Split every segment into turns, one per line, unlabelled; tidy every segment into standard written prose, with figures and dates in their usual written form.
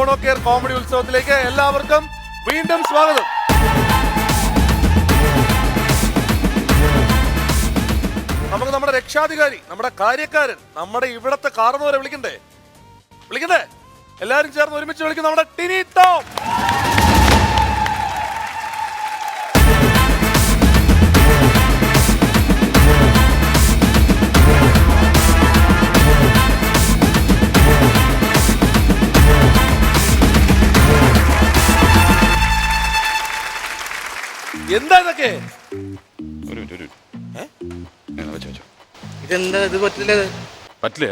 ഗുണോക്കെയർ comedy ഉത്സവത്തിലേക്ക് എല്ലാവർക്കും വീണ്ടും സ്വാഗതം. നമുക്ക് നമ്മുടെ രക്ഷാധികാരി, നമ്മുടെ കാര്യക്കാരൻ, നമ്മുടെ ഇവിടത്തെ കാരണവരെ വിളിക്കണ്ടേ? എല്ലാരും ചേർന്ന് ഒരുമിച്ച് വിളിക്കും നമ്മുടെ ടിനി ടോം. എന്താ ഇതൊക്കെ?
ഇതെന്താ ഇത് പറ്റില്ല?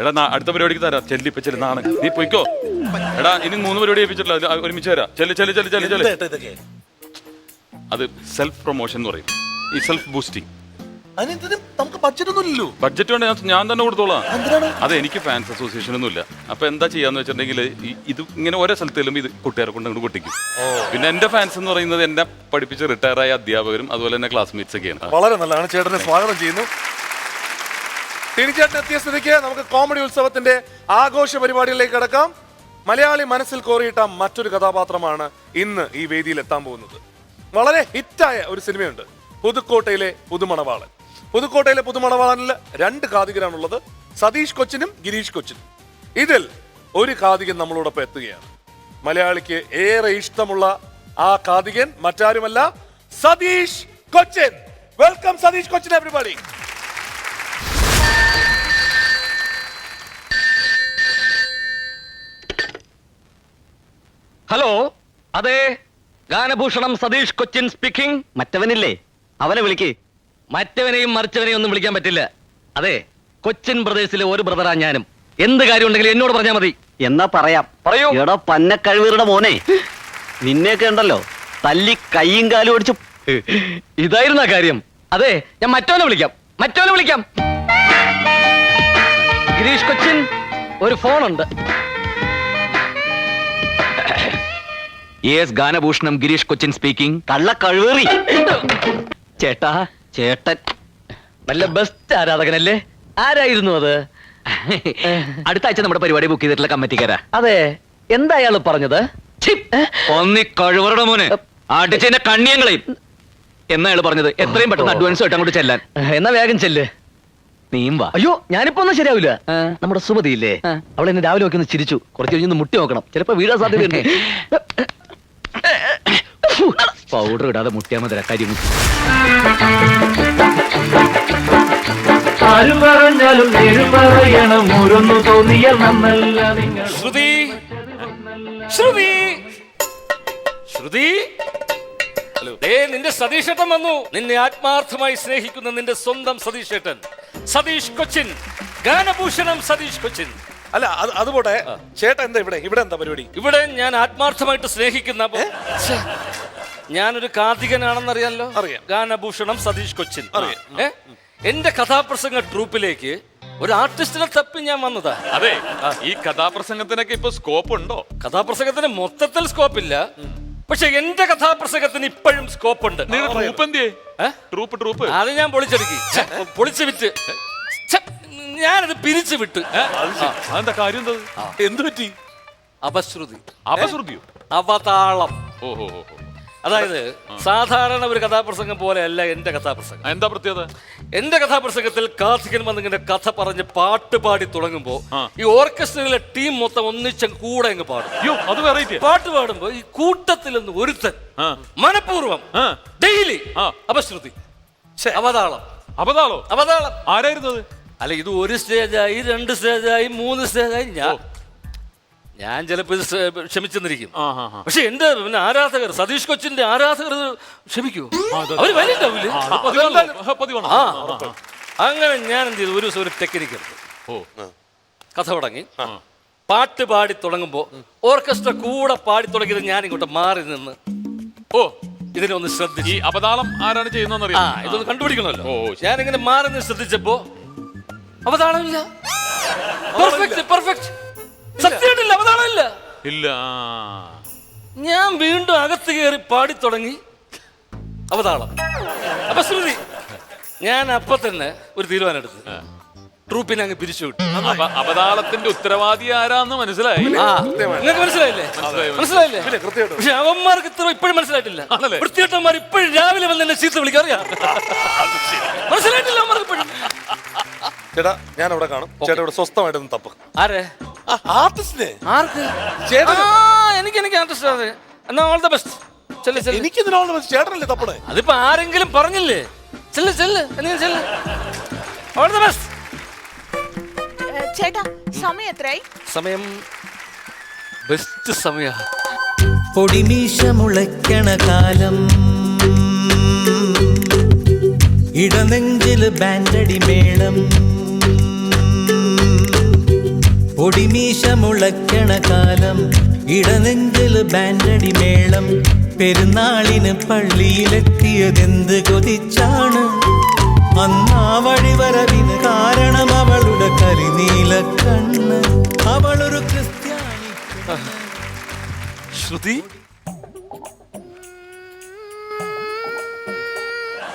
എടാ അടുത്ത പരിപാടിക്ക് തരാം. ചെല്ലിപ്പ ചെല്ലുന്നതാണ്, നീ പോയിക്കോ. എടാ ഇനി 3 പരിപാടി ഏൽപ്പിച്ചിട്ടില്ല, ഒരുമിച്ച് തരാം. ചെല്ല്. അത് സെൽഫ് പ്രൊമോഷൻ എന്ന് പറയും, ഈ സെൽഫ് ബൂസ്റ്റിംഗ്.
നമുക്ക് ബഡ്ജറ്റ് ഒന്നുമില്ലല്ലോ.
ബഡ്ജറ്റ് വേണ്ട, ഞാൻ തന്നെ കൊടുത്തോളാം. അത് എനിക്ക് ഫാൻസ് അസോസിയേഷൻ ഒന്നും ഇല്ല. അപ്പൊ എന്താ ചെയ്യാന്ന് വെച്ചിട്ടുണ്ടെങ്കിൽ ഇത് ഇങ്ങനെ ഓരോ സ്ഥലത്തിലും ഇത് കുട്ടികളെ കൊണ്ട് അങ്ങോട്ട് പൊട്ടിക്കും. പിന്നെ എന്റെ ഫാൻസ് എന്ന് പറയുന്നത് എന്നെ പഠിപ്പിച്ച് റിട്ടയറായ അധ്യാപകരും അതുപോലെ തന്നെ ക്ലാസ്മേറ്റ്സ് ഒക്കെയാണ്.
വളരെ നല്ലതാണ്. ചേട്ടനെ സ്വാഗതം ചെയ്യുന്നു. ടിനിച്ചേട്ടൻ എത്തിയ സ്ഥിതിക്ക് നമുക്ക് കോമഡി ഉത്സവത്തിന്റെ ആഘോഷ പരിപാടികളിലേക്ക് കടക്കാം. മലയാളി മനസ്സിൽ കോറിയിട്ട മറ്റൊരു കഥാപാത്രമാണ് ഇന്ന് ഈ വേദിയിൽ എത്താൻ പോകുന്നത്. വളരെ ഹിറ്റായ ഒരു സിനിമയുണ്ട്, പുതുക്കോട്ടയിലെ പുതുമണവാളൻ. പുതുക്കോട്ടയിലെ പുതുമണവാളനിൽ 2 കാതികരാണുള്ളത്, സതീഷ് കൊച്ചിനും ഗിരീഷ് കൊച്ചിനും. ഇതിൽ ഒരു കാതികൻ നമ്മളോടൊപ്പം എത്തുകയാണ്. മലയാളിക്ക് ഏറെ ഇഷ്ടമുള്ള ആ കാതികൻ മറ്റാരുമല്ല, Satheesh Cochin. Welcome Satheesh Cochin everybody.
Hello, അതെ, ഗാനഭൂഷണം സതീഷ് കൊച്ചിൻ സ്പീക്കിംഗ്. മറ്റവനില്ലേ, അവനെ വിളിക്ക്. മറ്റവനെയും മറിച്ചവനെയും ഒന്നും വിളിക്കാൻ പറ്റില്ല. അതെ, കൊച്ചിൻ ബ്രദേഴ്സിലെ ഒരു ബ്രദറാ ഞാനും. എന്ത് കാര്യം ഉണ്ടെങ്കിലും എന്നോട് പറഞ്ഞാൽ മതി.
എന്നാ പറയാം.
പറയൂ.
എടാ പന്നക്കഴിവീറുടെ മോനെ, നിന്നെയൊക്കെ ഉണ്ടല്ലോ തല്ലി കൈയും കാലും ഓടിച്ചു.
ഇതായിരുന്ന കാര്യം. അതെ, ഞാൻ മറ്റവനെ വിളിക്കാം. ഗിരീഷ് കൊച്ചിൻ, ഒരു ഫോണുണ്ട്. Yes, Ganabhushanam Girish Cochin speaking.
കള്ള കഴിവേറി
ചേട്ടാ,
ചേട്ടൻ
നല്ല ബെസ്റ്റ് ആരാധകനല്ലേ? ആരായിരുന്നു അത്?
അടുത്ത ആഴ്ച നമ്മുടെ പരിപാടി ബുക്ക് ചെയ്തിട്ടുള്ള കമ്മിറ്റിക്കാരാ.
അതെ, എന്താ അയാള് പറഞ്ഞത്?
ഒന്നി കഴിവറുടെ മോനെ അടിച്ചതിന്റെ കണ്ണിയങ്ങളെയും എന്നാ അയാള് പറഞ്ഞത്. എത്രയും പെട്ടെന്ന് അഡ്വാൻസ് ആയിട്ട് അങ്ങോട്ട് ചെല്ലാൻ.
എന്നാ വേഗം ചെല്ല്.
നീയും വാ.
അയ്യോ, ഞാനിപ്പോ ഒന്നും ശരിയാവില്ല. നമ്മുടെ സുമതി ഇല്ലേ,
ആ.
അവൾ എന്നെ രാവിലെ നോക്കി ഒന്ന് ചിരിച്ചു. കുറച്ച് കഴിഞ്ഞ് മുട്ടി നോക്കണം, ചിലപ്പോ വീഴാൻ സാധ്യതയുണ്ട്.
പൗഡർ ഇടാതെ മുട്ടിയാ മതി കാര്യം.
ആരും പറഞ്ഞാലും നേരും പറയണം, ഓരോന്നു തോന്നിയാൽ നന്നല്ല നിങ്ങൾ.
ശ്രുതി, നിന്റെ സതീഷേട്ടൻ വന്നു. നിന്നെ ആത്മാർത്ഥമായി സ്നേഹിക്കുന്ന നിന്റെ സ്വന്തം സതീഷേട്ടൻ, സതീഷ് കൊച്ചിൻ, ഗാനഭൂഷണം സതീഷ് കൊച്ചിൻ.
അല്ല, അതുപോട്ടെ, ചേട്ടൻ എന്താ ഇവിടെ എന്താ പരിപാടി?
ഇവിടെ ഞാൻ ആത്മാർത്ഥമായിട്ട് സ്നേഹിക്കുന്ന ഞാനൊരു കാതികനാണെന്നറിയാലോ.
അറിയാം.
ഗാനഭൂഷണം സതീഷ് കൊച്ചിൻ.
അറിയാം.
എന്റെ കഥാപ്രസംഗ ട്രൂപ്പിലേക്ക് ഒരു ആർട്ടിസ്റ്റിനെ തപ്പി ഞാൻ വന്നതാ.
അതെ, ഈ കഥാപ്രസംഗത്തിനൊക്കെ ഇപ്പൊ സ്കോപ്പ് ഉണ്ടോ?
കഥാപ്രസംഗത്തിന് മൊത്തത്തിൽ സ്കോപ്പില്ല, പക്ഷെ എന്റെ കഥാപ്രസംഗത്തിന് ഇപ്പോഴും സ്കോപ്പ് ഉണ്ട്.
ട്രൂപ്പ്
അത് ഞാൻ പൊളിച്ചു വിറ്റ് ഞാനത് പിരിച്ചു വിട്ട്.
അതെന്താ കാര്യം?
എന്ത് പറ്റി?
അപശ്രുതിയോ അവതാളം.
ഓഹോ.
അതായത് സാധാരണ ഒരു കഥാപ്രസംഗം പോലെയല്ല എന്റെ കഥാപ്രസംഗം.
എന്താ പ്രത്യേകത?
എന്റെ കഥാപ്രസംഗത്തിൽ കാർത്തികൻ വന്നിങ്ങനെ കഥ പറഞ്ഞ് പാട്ട് പാടി തുടങ്ങുമ്പോ ഈ ഓർക്കസ്ട്രയിലെ ടീം മൊത്തം ഒന്നിച്ച് കൂടെ അങ്ങ് പാടും.
അത് വെറൈറ്റി.
പാട്ട് പാടുമ്പോ ഈ കൂട്ടത്തിലൊന്ന് ഒരുത്തൻ മനഃപൂർവ്വം ഡെയിലി അപശ്രുതി, അവതാളം.
ആരായിരുന്നു അത്?
അല്ല, ഇത് 1 സ്റ്റേജായി, 2 സ്റ്റേജായി, 3 സ്റ്റേജായി. ഞാൻ ചിലപ്പോ ക്ഷമിച്ചെന്നിരിക്കും, പക്ഷെ എന്റെ ആരാധകർ, സതീഷ് കൊച്ചിന്റെ ആരാധകർ ക്ഷമിക്കൂ. അവര് വലിയ അങ്ങനെ ഞാൻ എന്ത് ചെയ്തു, ഒരു ദിവസം ഒരു ടെക്നിക്ക് എടുത്തു. കഥ തുടങ്ങി, പാട്ട് പാടി തുടങ്ങുമ്പോ ഓർക്കസ്ട്ര കൂടെ പാടി തുടങ്ങിയത് ഞാൻ ഇങ്ങോട്ട് മാറി നിന്ന് ഇതിനൊന്ന് ശ്രദ്ധിച്ചു.
ഈ അവതാളം ആരാണ് ചെയ്യുന്നതെന്ന്
ഇതൊന്ന് കണ്ടുപിടിക്കണമല്ലോ. ഞാനിങ്ങനെ മാറി നിന്ന് ശ്രദ്ധിച്ചപ്പോ അവതാളമില്ല. പെർഫെക്റ്റ്. സത്യമായിട്ടില്ല, അവതാളമില്ല.
ഇല്ല.
ഞാൻ വീണ്ടും അകത്ത് കയറി പാടി തുടങ്ങി, അവതാളം. അപശ്രുതി. ഞാൻ അപ്പൊ തന്നെ ഒരു തീരുമാനം എടുത്തു, ട്രൂപ്പിനെ അങ്ങ് പിരിച്ചു വിട്ടു.
അപതാളത്തിന്റെ ഉത്തരവാദി ആരാന്ന് മനസ്സിലായി.
ആ, നിങ്ങൾക്ക് മനസ്സിലായില്ലേ? മനസ്സിലായില്ലേ? പക്ഷെ അവന്മാർക്ക് ഇത്ര ഇപ്പോഴും മനസ്സിലായിട്ടില്ല. വൃത്തികെട്ടന്മാർ ഇപ്പോഴും രാവിലെ വന്ന് എന്നെ ചീത്ത വിളിക്കാം, അറിയാം? മനസ്സിലായിട്ടില്ല അവന്മാർക്ക് ഇപ്പോഴും.
ചേട്ടാ ഞാൻ അവിടെ കാണും, ചേട്ടാ ഇവിടെ സ്വസ്ഥമായിട്ടൊന്ന് തപ്പ്.
ആരെ?
ആർട്ടിസ്റ്റിനെ
ആർക്ക്? എനിക്ക് ആർട്ടിസ്റ്റ് അതെ. എന്നാ ഓൾ ദ ബെസ്റ്റ്. ചെല്ല് ചെല്ല്.
എനിക്ക് ഇതിനോട് ചേട്ടനല്ലേ തപ്പണേ?
അതിപ്പോ ആരെങ്കിലും പറഞ്ഞില്ലേ? ചെല്ല് ചെല്ല്, എന്തെങ്കിലും ചെല്ല്. All the best.
ചേട്ടാ സമയം എത്രയായി?
സമയം ബെസ്റ്റ് സമയ.
പൊടിമീശ മുളയ്ക്കണ കാലം, ഇടനെഞ്ചില് ബാൻഡടി മേളം. പൊടിമീശ മുളയ്ക്കണ കാലം, ഇടനെഞ്ചില് ബാൻഡടി മേളം. പെരുന്നാളിന് പള്ളിയിലെത്തിയതെന്ത് കൊതിച്ചാണ്. അന്നാ വഴിവരവിന് കാരണം അവളുടെ കരിനീല കണ്ണ്. അവളൊരു ക്രിസ്ത്യാനി.
ശ്രുതി,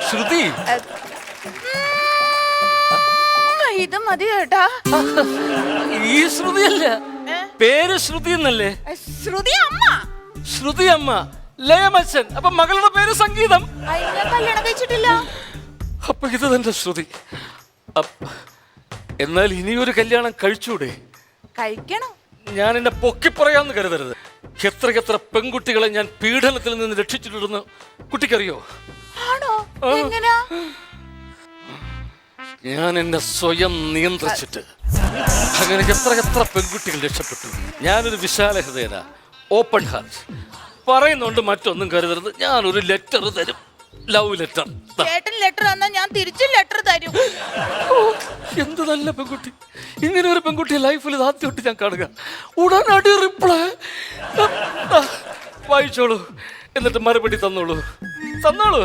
ശ്രുതി.
ഇത് മതി ചേട്ടാ.
ഈ ശ്രുതിയല്ല, പേര് ശ്രുതി എന്നല്ലേ?
ശ്രുതി അമ്മ.
ശ്രുതി അമ്മ, ലയമച്ചൻ. അപ്പൊ മകളുടെ പേര് സംഗീതം.
ഞാൻ കല്യാണം കഴിച്ചിട്ടില്ല.
അപ്പൊ ഇത് തന്നെ ശ്രുതി. എന്നാൽ ഇനിയൊരു കല്യാണം കഴിച്ചൂടെ?
കഴിക്കണം.
ഞാൻ എന്നെ പൊക്കി പറയാന്ന് കരുതരുത്. എത്രയെത്ര പെൺകുട്ടികളെ ഞാൻ പീഡനത്തിൽ നിന്ന് രക്ഷിച്ചിട്ടുണ്ടെന്ന് കുട്ടിക്കറിയോ?
ആണോ? എങ്ങനാ?
ഞാൻ എന്നെ സ്വയം നിയന്ത്രിച്ചിട്ട് അങ്ങനെ എത്ര പെൺകുട്ടികൾ രക്ഷപ്പെട്ടു. ഞാനൊരു വിശാല ഹൃദയന, ഓപ്പൺ ഹാർട്ട്. പറയുന്നുണ്ട് മറ്റൊന്നും കരുതരുത്. ഞാനൊരു ലെറ്റർ തരും, ലവ് ലെറ്റർ.
ചേട്ടൻ ലെറ്റർ തന്നാ ഞാൻ തിരിച്ചു ലെറ്റർ തരും.
എന്ത് നല്ല പെൺകുട്ടി. ഇങ്ങനെ ഒരു പെൺകുട്ടി ലൈഫിൽ ഇത് ആദ്യമായിട്ട് ഞാൻ കാണുക. ഉടനടി റിപ്ലൈ. വായിച്ചോളൂ, എന്നിട്ട് മറുപടി തന്നോളൂ. തന്നോളൂ,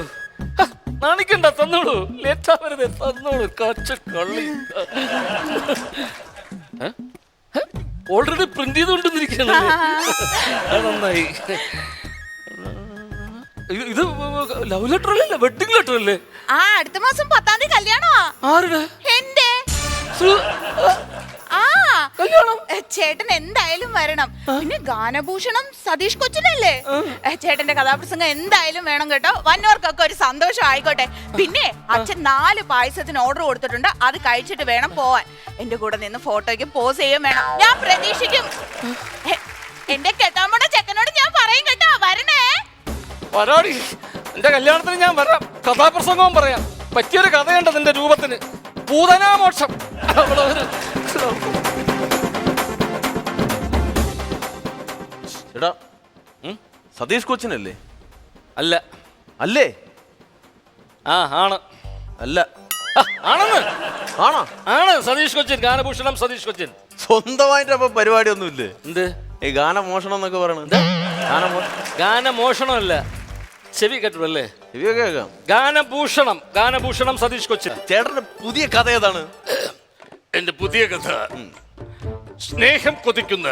നാണിക്കണ്ട, തന്നോളൂ. ലേറ്റാ വരുന്നേ, തന്നോളൂ. കാച്ച കള്ളി. ഓൾറെഡി പ്രിന്റ് ചെയ്തുകൊണ്ടിരിക്കുകയാണ്. നന്നായി. ഇത് ലവ് ലെറ്റർ അല്ലേ, വെഡിങ് ലെറ്റർ അല്ലേ?
ആ, അടുത്ത മാസം 10-ാം തീയതി കല്യാണമാ.
ആരുടെ?
എന്റെ. ആ
കല്യാണം.
ചേട്ടൻ എന്തായാലും വരണം. പിന്നെ ഗാനഭൂഷണം സതീഷ് കൊച്ചിനല്ലേ? ചേട്ടന്റെ കഥാപ്രസംഗം എന്തായാലും വേണം കേട്ടോ. വന്നവർക്കൊക്കെ ഒരു സന്തോഷം ആയിക്കോട്ടെ. പിന്നെ അച്ഛൻ 4 പായസത്തിന് ഓർഡർ കൊടുത്തിട്ടുണ്ട്. അത് കഴിച്ചിട്ട് വേണം പോവാൻ. എന്റെ കൂടെ നിന്ന് ഫോട്ടോയ്ക്ക് പോസ് ചെയ്യാൻ വേണം. ഞാൻ പ്രതീക്ഷിക്കും. എന്റെ കെട്ടാൻ ചെക്കനോട് ഞാൻ പറയും കേട്ടോ, വരണേ.
വരാടി, എന്റെ കല്യാണത്തിന് ഞാൻ വരാം. കഥാപ്രസംഗവും പറയാം. പറ്റിയൊരു കഥയുണ്ട് നിന്റെ രൂപത്തിന്. പൂതനാമോക്ഷം.
എടാ, സതീഷ് കൊച്ചിനല്ലേ?
അല്ല.
അല്ലേ?
ആ, ആണ്.
അല്ല.
ആണെന്ന്.
ആണോ?
ആണ്. സതീഷ് കൊച്ചിൻ, ഗാനഭൂഷണം സതീഷ് കൊച്ചിൻ.
സ്വന്തമായിട്ട് അപ്പൊ പരിപാടി ഒന്നും ഇല്ലേ?
എന്ത്
ഈ ഗാനമോഷണം എന്നൊക്കെ പറയണത്?
ഗാനമോഷണമല്ല, ചെവി കേട്ടല്ലേ?
ഇവയൊക്കെ കേൾക്കാം.
ഗാനഭൂഷണം, ഗാനഭൂഷണം സതീഷ് കൊച്ചിൻ.
ചേട്ടന്റെ പുതിയ കഥ ഏതാണ്?
എന്റെ പുതിയ കഥ സ്നേഹം കൊതിക്കുന്ന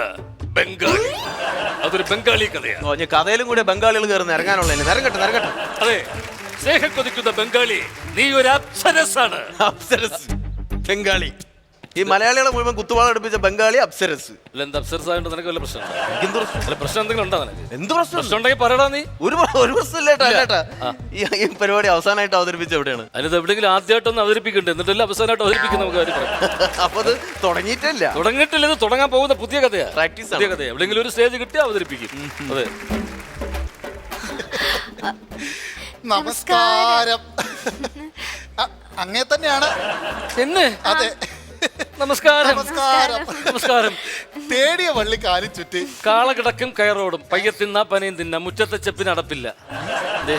ബംഗാളി. അതൊരു ബംഗാളി കഥയാണ്.
ഞാൻ കഥയിലും കൂടെ ബംഗാളികൾ കയറുന്ന ഇറങ്ങാനുള്ള. നിരങ്ങട്ടെ.
അതെ, സ്നേഹം കൊതിക്കുന്ന ബംഗാളി, നീ ഒരു അപ്സരസാണ്.
അപ്സരസ് ബംഗാളി. ഈ മലയാളികളെ മുഴുവൻ കുത്തുവാള അടുപ്പിച്ച ബംഗാളി അപ്സരസ്.
എന്താ അപ്സരസ് ആയതുകൊണ്ട് നിനക്ക് വല്ല പ്രശ്നം?
എന്ത്
പ്രശ്നം എന്തെങ്കിലും ഉണ്ടോ നിനക്ക്?
എന്ത് പ്രശ്നം
ഉണ്ടെങ്കിൽ പറയടാ. നീ
ഒരു പ്രശ്നമില്ലേട്ടാ. ഈ പരിപാടി അവസാനമായിട്ട് അവതരിപ്പിച്ച എവിടെയാണ്?
അതിന് എവിടെയെങ്കിലും ആദ്യമായിട്ടൊന്ന് അവതരിപ്പിക്കണ്ടേ? എന്നിട്ടല്ല അവസാനമായിട്ട് അവതരിപ്പിക്കുന്ന നമുക്ക് കാര്യം.
അപ്പൊ അത് തുടങ്ങിയിട്ടില്ല.
തുടങ്ങിയിട്ടില്ല. ഇത് തുടങ്ങാൻ പോകുന്ന പുതിയ കഥയാ.
പ്രാക്ടീസ്
പുതിയ കഥയാ. എവിടെയെങ്കിലും ഒരു സ്റ്റേജ് കിട്ടി അവതരിപ്പിക്കും. അതെ.
നമസ്കാരം. അങ്ങേ തന്നെയാണ്.
എന്നെ?
അതെ.
നമസ്കാരം. നമസ്കാരം.
തേടിയ വള്ളി കാലി ചുറ്റി.
കാളകിടക്കും കയറോടും പയ്യ തിന്നാ പനയും തിന്നാ മുറ്റത്തെ ചെപ്പിന് അടപ്പില്ല.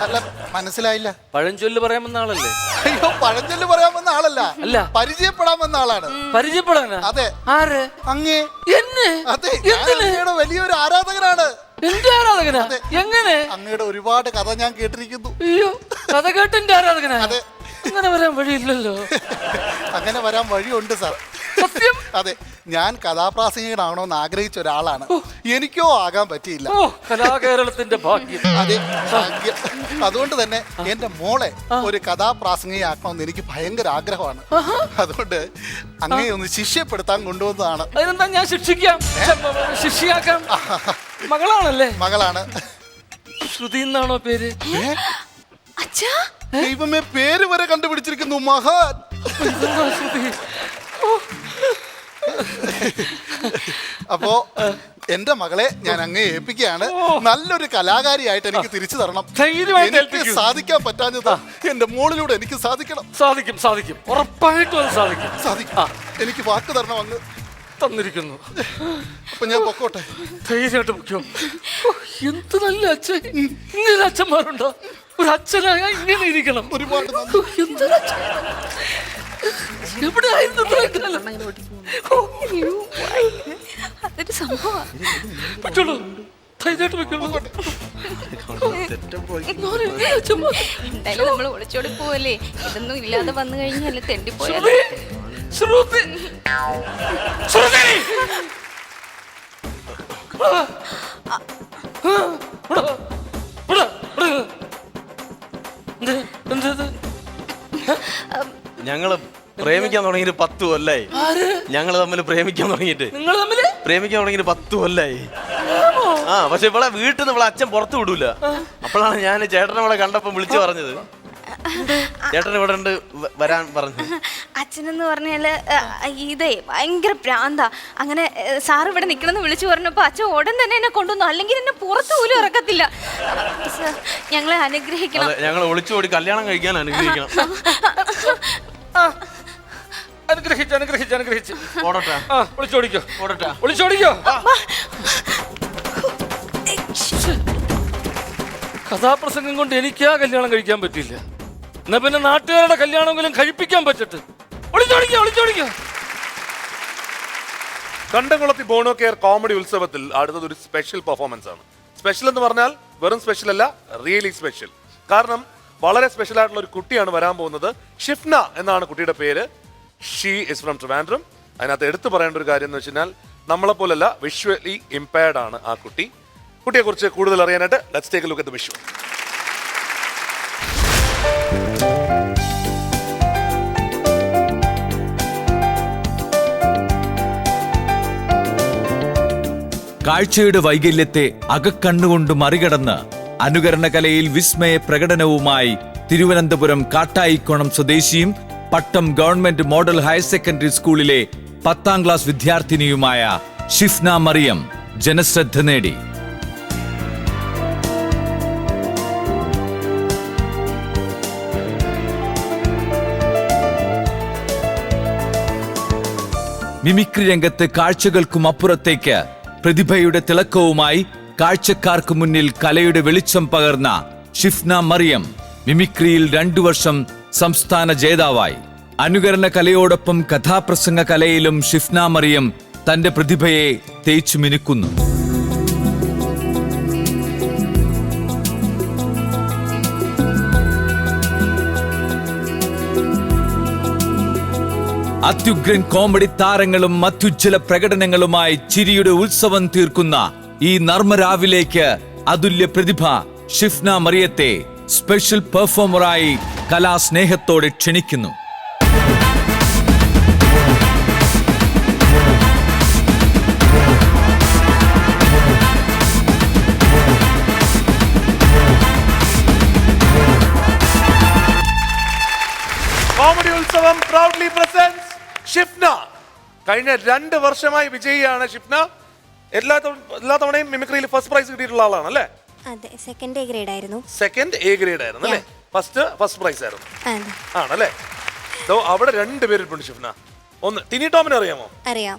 അല്ല, മനസ്സിലായില്ല.
പഴഞ്ചൊല്ല് പറയാമെന്ന ആളല്ലേ?
അയ്യോ, പഴഞ്ചൊല്ല് പറയാമെന്ന ആളല്ല,
അല്ല,
പരിചയപ്പെടാമെന്ന ആളാണ്.
പരിചയപ്പെടാനാ?
അതെ.
ആര്?
അങ്ങേ.
എന്നെ?
അതെ, അങ്ങയുടെ വലിയൊരു ആരാധകനാണ്.
എന്റെ ആരാധകനാ? എങ്ങനെ?
അങ്ങയുടെ ഒരുപാട് കഥ ഞാൻ കേട്ടിരിക്കുന്നു.
അയ്യോ, കഥ കേട്ട് എന്റെ ആരാധകനാ?
അതെ.
അങ്ങനെ വരാൻ വഴിയില്ലല്ലോ.
അങ്ങനെ വരാൻ വഴിയുണ്ട് സാർ.
സത്യം?
അതെ. ഞാൻ കഥാപ്രാസംഗികനാകണമെന്ന് ആഗ്രഹിച്ച ഒരാളാണ്. എനിക്കോ ആകാൻ പറ്റിയില്ല.
ഓ കലാകേരളത്തിന്റെ ഭാഗ്യം.
അതെ, ഭാഗ്യം. അതുകൊണ്ട് തന്നെ എന്റെ മോളെ ഒരു കഥാപ്രാസംഗികയാക്കണമെന്ന് എനിക്ക് ഭയങ്കര ആഗ്രഹമാണ്. അതുകൊണ്ട് അങ്ങനെ ഒന്ന് ശിഷ്യപ്പെടുത്താൻ കൊണ്ടുവന്നതാണ്.
അതിനെന്താ ഞാൻ ശിക്ഷിക്കാം, ശിഷ്യാക്കാം. മകളാണല്ലേ?
മകളാണ്.
ശ്രുതി എന്നാണോ പേര്?
അച്ഛാ
ദൈവമേ, പേര് വരെ കണ്ടുപിടിച്ചിരിക്കുന്നു. മഹാൻ.
ഇതെന്താ ശ്രുതി?
അപ്പോ എന്റെ മകളെ ഞാൻ അങ്ങേ ഏൽപ്പിക്കുകയാണ്. നല്ലൊരു കലാകാരിയായിട്ട് എനിക്ക് തിരിച്ചു തരണം.
ധൈര്യമായിട്ട്
എനിക്ക്
ഏൽപ്പിക്കൂ.
സാധിക്കാൻ പറ്റാഞ്ഞത് എന്റെ മോളിലൂടെ എനിക്ക് സാധിക്കണം.
സാധിക്കും, സാധിക്കും, ഉറപ്പായിട്ടും അത് സാധിക്കും.
സാധിക്കും. എനിക്ക് വാക്ക് തരണം അങ്ങ്.
തന്നിരിക്കുന്നു.
അപ്പൊ ഞാൻ പൊക്കോട്ടെ.
ധൈര്യമായിട്ട് മുഖ്യം. എന്ത് നല്ല അച്ഛൻ. ഇങ്ങനെ അച്ഛന്മാരുണ്ടോ? ഒരു അച്ഛനായ ഇങ്ങനെ ഇരിക്കണം.
ഒരുപാട്
എന്തൊരു അച്ഛൻ. എവിടെ ആയിരുന്നു ഇത്രയും കാലം?
അതൊരു സംഭവം.
പറ്റുള്ളൂ, ധൈര്യമായിട്ട് വെക്കുള്ളൂ.
എന്തായാലും നമ്മൾ ഒളിച്ചോടി പോവല്ലേ, ഇതൊന്നും ഇല്ലാതെ വന്നു കഴിഞ്ഞാൽ തെണ്ടിപ്പോയാൽ.
ശ്രുതി, ശ്രുതി,
ഞങ്ങള് പ്രേമിക്കാൻ തുടങ്ങിയിട്ട് 10 കൊല്ലായി. ഞങ്ങള് തമ്മിൽ പ്രേമിക്കാൻ തുടങ്ങിയിട്ട്
നിങ്ങൾ തമ്മില്
പ്രേമിക്കാൻ തുടങ്ങിയിട്ട് 10 കൊല്ലായി. പക്ഷെ ഇവിടെ വീട്ടിൽ നിന്ന് ഇവിടെ അച്ഛൻ പുറത്തു വിടൂല. അപ്പോഴാണ് ഞാൻ ചേട്ടനെ ഇവിടെ കണ്ടപ്പോ വിളിച്ചു പറഞ്ഞത്. ചേട്ടൻ ഇവിടെ ഉണ്ട്, വരാൻ പറഞ്ഞു.
അച്ഛനെന്ന് പറഞ്ഞാല് ഇതേ ഭയങ്കര പ്രാന്താ. അങ്ങനെ സാർ ഇവിടെ നിക്കണമെന്ന് വിളിച്ചു പറഞ്ഞപ്പോ അച്ഛൻ ഉടൻ തന്നെ എന്നെ കൊണ്ടുവന്നു. അല്ലെങ്കിൽ എന്നെ പുറത്തു പോലും ഇറക്കത്തില്ല. ഞങ്ങളെ അനുഗ്രഹിക്കണം.
ഞങ്ങൾ ഒളിച്ചോടി കല്യാണം കഴിക്കാൻ അനുഗ്രഹിക്കണം.
അനുഗ്രഹിച്ച് അനുഗ്രഹിച്ച് അനുഗ്രഹിച്ച്
ഓടട്ടെ.
ഒളിച്ചോടിക്കോ,
ഓടട്ടെ,
ഒളിച്ചോടിക്കോ. കഥാപ്രസംഗം കൊണ്ട് എനിക്കാ കല്യാണം കഴിക്കാൻ പറ്റില്ല. എന്നാ പിന്നെ നാട്ടുകാരുടെ കല്യാണമെങ്കിലും കഴിപ്പിക്കാൻ പറ്റട്ടെ. ഒളിച്ചോടിക്കോ, ഒളിച്ചോടിക്കോ.
കണ്ടംകുളത്തി ബോണോ കെയർ കോമഡി ഉത്സവത്തിൽ അടുത്തത് ഒരു സ്പെഷ്യൽ പെർഫോമൻസ് ആണ്. സ്പെഷ്യൽ എന്ന് പറഞ്ഞാൽ വെറും സ്പെഷ്യൽ അല്ല, റിയലി സ്പെഷ്യൽ. കാരണം വളരെ സ്പെഷ്യൽ ആയിട്ടുള്ള ഒരു കുട്ടിയാണ് വരാൻ പോകുന്നത്. ഷിഫ്ന എന്നാണ് കുട്ടിയുടെ പേര്. She is from Trivandrum. അതിനകത്ത് എടുത്തു പറയേണ്ട ഒരു കാര്യം എന്ന് വെച്ചാൽ നമ്മളെ പോലല്ല, വിഷ്വലി ഇംപയർഡ് ആണ് ആ കുട്ടി. കുട്ടിയെ കുറിച്ച് കൂടുതൽ അറിയാനായിട്ട് let's take A look at the visual.
കാഴ്ചയുടെ വൈകല്യത്തെ അകക്കണ്ണുകൊണ്ട് മറികടന്ന് അനുകരണ കലയിൽ വിസ്മയ പ്രകടനവുമായി തിരുവനന്തപുരം കാട്ടായിക്കോണം സ്വദേശിയും പട്ടം ഗവൺമെന്റ് മോഡൽ ഹയർ സെക്കൻഡറി സ്കൂളിലെ 10ാം ക്ലാസ് വിദ്യാർത്ഥിനിയുമായ ഷിഫ്ന മറിയം ജനശ്രദ്ധ നേടി. മിമിക്രി രംഗത്ത് കാഴ്ചകൾക്കും അപ്പുറത്തേക്ക് പ്രതിഭയുടെ തിളക്കവുമായി കാഴ്ചക്കാർക്ക് മുന്നിൽ കലയുടെ വെളിച്ചം പകർന്ന ഷിഫ്ന മറിയം മിമിക്രിയിൽ 2 വർഷം സംസ്ഥാന ജേതാവായി. അനുകരണ കലയോടൊപ്പം കഥാപ്രസംഗ കലയിലും ഷിഫ്ന മറിയം തന്റെ പ്രതിഭയെ തേച്ചു മിനുക്കുന്നു. അത്യുഗ്രൻ കോമഡി താരങ്ങളും അത്യുജ്വല പ്രകടനങ്ങളുമായി ചിരിയുടെ ഉത്സവം തീർക്കുന്ന ഈ നർമ്മരാവിലേക്ക് അതുല്യ പ്രതിഭ ഷിഫ്ന മറിയത്തെ സ്പെഷ്യൽ പെർഫോമറായി കലാസ്നേഹത്തോടെ ക്ഷണിക്കുന്നു.
കോമഡി ഉത്സവം പ്രൗഡ്ലി പ്രസൻസ് ഷിഫ്ന. കഴിഞ്ഞ 2 വർഷമായി വിജയിയാണ് ഷിഫ്ന. എല്ലാ തവണയും മിമിക്രിയിൽ ഫസ്റ്റ് പ്രൈസ് കിട്ടിയിട്ടുള്ള ആളാണ് അല്ലേ?
അതെ, സെക്കൻഡ് എ ഗ്രേഡ് ആയിരുന്നു.
സെക്കൻഡ് എ ഗ്രേഡ് ആയിരുന്നു അല്ലേ? ഫസ്റ്റ് പ്രൈസ് ആയിരുന്നു ആണല്ലേ? അവിടെ 2 പേരിട്ടുണ്ട് ഷിഫ്ന. ഒന്ന് ടിനി ടോമിനെ അറിയാമോ?
അറിയാം.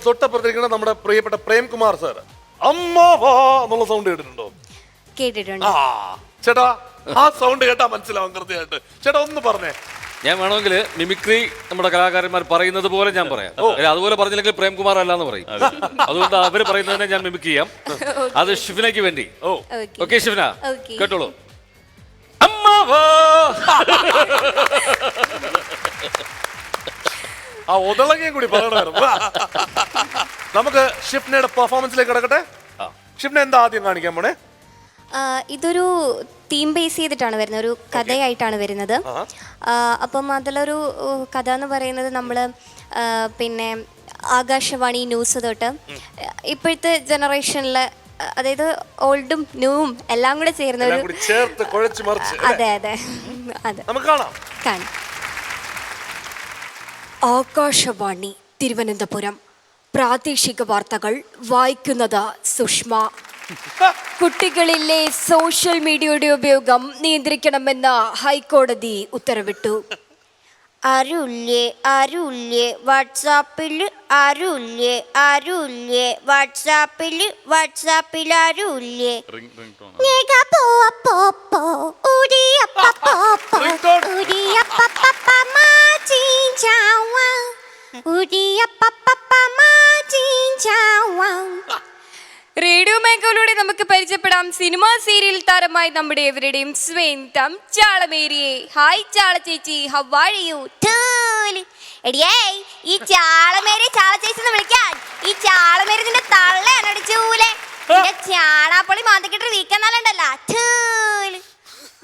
തൊട്ടപ്പുറത്തിരിക്കുന്ന നമ്മുടെ പ്രിയപ്പെട്ട പ്രേംകുമാർ സാർ അമ്മാവാ എന്നുള്ള സൗണ്ട് കേട്ടിട്ടുണ്ടോ?
കേട്ടിട്ടുണ്ട്.
ചേട്ടാ ആ സൗണ്ട് കേട്ടാ മനസ്സിലാവും കൃത്യമായിട്ട്. ചേട്ടാ ഒന്ന് പറഞ്ഞേ.
ഞാൻ വേണമെങ്കിൽ മിമിക്രി നമ്മുടെ കലാകാരന്മാർ പറയുന്നത് പോലെ ഞാൻ പറയാം. അതുപോലെ പറഞ്ഞില്ലെങ്കിൽ പ്രേംകുമാർ അല്ലാന്ന് പറയും. അതുകൊണ്ട് അവര് പറയുന്നതിനെ ഞാൻ മിമിക് ചെയ്യാം. അത് ഷിഫ്നയ്ക്ക് വേണ്ടി. ഓക്കെ ഷിഫ്ന, കേട്ടോളൂ.
ആ ഒതളങ്ങയും കൂടി പറയണമായിരുന്നു. നമുക്ക് ഷിഫ്നയുടെ പെർഫോമൻസിലേക്ക് കിടക്കട്ടെ. ഷിഫ്ന എന്താ ആദ്യം കാണിക്കാൻ പോണേ?
ഇതൊരു തീം ബേസ് ചെയ്തിട്ടാണ് വരുന്നത്, ഒരു കഥയായിട്ടാണ് വരുന്നത്. അപ്പം അതിലൊരു കഥ എന്ന് പറയുന്നത് നമ്മൾ പിന്നെ ആകാശവാണി ന്യൂസ് തൊട്ട് ഇപ്പോഴത്തെ ജനറേഷനിലെ, അതായത് ഓൾഡും ന്യൂവും എല്ലാം കൂടെ ചേർന്ന ഒരു അതെ അതെ അതെ കാണാം.
ആകാശവാണി തിരുവനന്തപുരം പ്രാദേശിക വാർത്തകൾ വായിക്കുന്നത് സുഷ്മ. കുട്ടികളിലെ സോഷ്യൽ മീഡിയയുടെ ഉപയോഗം നിയന്ത്രിക്കണമെന്ന് ഹൈക്കോടതി ഉത്തരവിട്ടു.
ആരുല്ലേ ആരുല്ലേ വാട്സാപ്പിൽ, ആരുല്ലേ ആരുല്ലേ വാട്സാപ്പിൽ, വാട്സാപ്പിൽ ആരുല്ലേ.
റേഡിയോ മേഖലയിലൂടെ നമുക്ക് പരിചയപ്പെടാം സിനിമാ സീരിയൽ താരമായി നമ്മുടെ എവരുടെയും സ്വന്തം ചാളമേരിയെ. ഹായ് ചാള ചേച്ചി, ഹൗ ആർ യു?
ഈ ചാളമേരി ചാള ചേച്ചി വിളിക്കാൻ, ഈ ചാളമേരി നിന്റെ തള്ളയാണ് അടിച്ചൂലെ, ചാണാപ്പൊളി മാന്തിക്കിട്ട് വീക്കെന്നാലുണ്ടല്ലോ.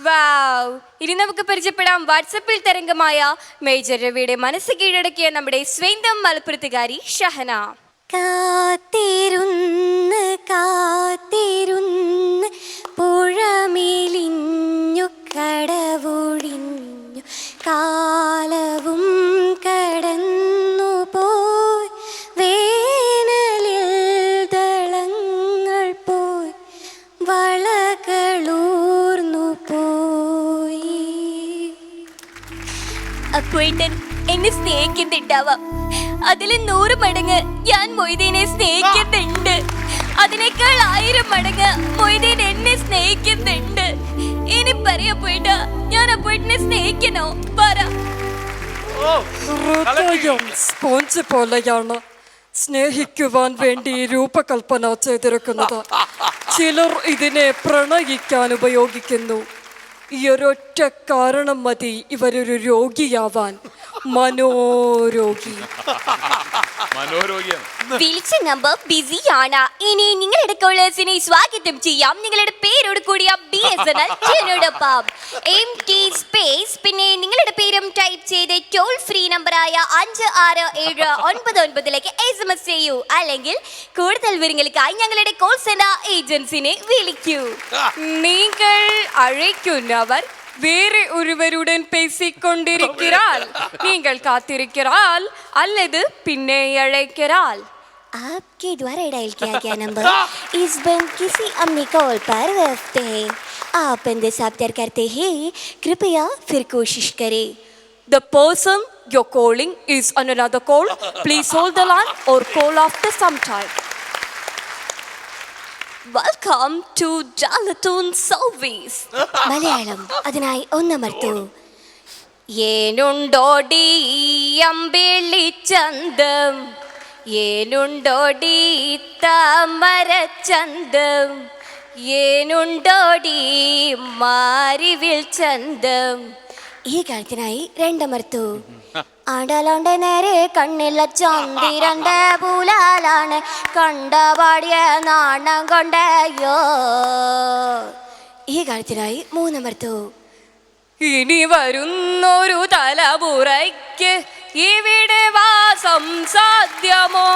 വാവ്. ഇനി നമുക്ക് പരിചയപ്പെടാം വാട്സപ്പിൽ തരംഗമായ മേജർ രവിയുടെ മനസ്സ് കീഴടക്കിയ നമ്മുടെ സ്വന്തം മലപ്പുറത്തുകാരി ഷഹന.
കാത്തിരുന്ന് കാത്തിരുന്ന് പുഴമേലിഞ്ഞു കടവൊഴിഞ്ഞു കാലവും കടന്നു പോയി, വേനലിൽ ദളങ്ങൾ പോയി വളകളൂർന്നു പോയി.
അപ്പോയിട്ടൻ എന്നെ സ്നേഹിക്കുന്നുണ്ടാവാം, അതിൽ 100 മടങ്ങ് ഞാൻ മൊയ്തീനെ സ്നേഹിക്കുന്നുണ്ട്. അതിനേക്കാൾ 1000 മടങ്ങ് മൊയ്തീൻ എന്നെ സ്നേഹിക്കുന്നുണ്ട്. ഇനി പറയാ പോയിട്ടാ, ഞാൻ അപ്പോയിട്ടിനെ സ്നേഹിക്കണോ? പറ.
സ്പോഞ്ച് പോലെയാണ് സ്നേഹിക്കുവാൻ വേണ്ടി രൂപകൽപ്പന ചെയ്തിരിക്കുന്നത്. ചിലർ ഇതിനെ പ്രണയിക്കാൻ ഉപയോഗിക്കുന്നു. ഈ ഒരൊറ്റ കാരണം മതി ഇവരൊരു രോഗിയാവാൻ. മനോരോഗി.
വിളിച്ച നമ്പർ ബിസിയാണ്. ഇനി നിങ്ങളുടെ കോളേഴ്സിനെ സ്വാഗതം ചെയ്യാം. നിങ്ങളുടെ പേരോട് കൂടിയ BSNL ജനോടൊപ്പം MT സ്പേസ് പിന്നെ നിങ്ങളുടെ പേരും ടൈപ്പ് ചെയ്ത് ടോൾ ഫ്രീ നമ്പറായ 567999 SMS ചെയ്യൂ. അല്ലെങ്കിൽ കൂടുതൽ വിവരങ്ങൾക്കായി ഞങ്ങളുടെ കോൾ സെന്റർ ഏജൻസിനെ വിളിക്കൂ.
നിങ്ങൾ അழைക്കുന്നവർ വേറെ ഒരുവരുடன் பேசிக்கொண்டிருக்கிறாள். நீங்கள் காத்திருக்கிறாள் அல்லது பின்னே அழைக்கிறாள்.
आपके द्वारा डायल किया गया नंबर इस बैंक किसी अन्य कॉल पर व्यस्त है. आप इंतजार करते हैं, कृपया फिर कोशिश करें.
The person you're calling is on another call. Please hold the line or call after some time.
Welcome to Jalatoon Service.
Malayalam അതിനായി ഒന്നമർത്തു.
ഏനുണ്ടോടി അമ്പിളി ചന്തം, ഏനുണ്ടോടി താമരച്ചന്തം, ഏനുണ്ടോടി മാരിവിൽ ചന്തം.
ഈ കാര്യത്തിനായി 2 അമർത്തു. ആണ്ടാലോണ്ടെ നേരെ കണ്ണില്ല ചന്ദിരന്റെ പൂലാലാണ് കണ്ടപാടിയ നാണം കൊണ്ടയോ. ഈ കാര്യത്തിനായി 3 അമർത്തു.
ഇനി വരുന്നൊരു തലമുറയ്ക്ക് ഇവിടെ വാസം സാധ്യമോ?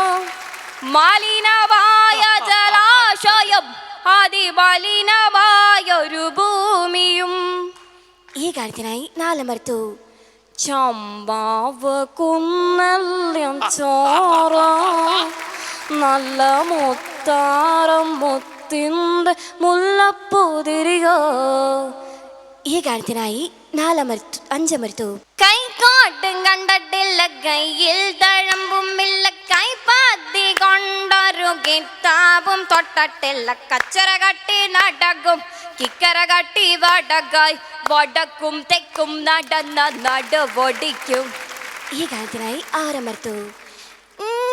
മലിനമായ ജലാശയം, അതിമലിനമായൊരു ഭൂമിയും.
ഈ കാര്യത്തിനായി 4 അമർത്തു.
ചമ്പാവ് കുന്നല്യം ചോറ, നല്ല മുത്താരം മുത്തിൻ്റെ മുല്ലപ്പൂതിരികോ.
ഈ കാര്യത്തിനായി 5 അമർത്തു.
കൈക്കോട്ടും കണ്ടിട്ടില്ല, കയ്യിൽ തഴമ്പുമില്ല, കൈപ്പാത്തി കൊണ്ടൊരു കിതാബും തൊട്ടിട്ടില്ല, കച്ചറ കട്ടി നടക്കും കിക്കര കട്ടി വടകായി, വടക്കും തെക്കും നടന്ന നടവൊടിക്കും.
ഈ കാര്യത്തിനായി 6 അമർത്തു.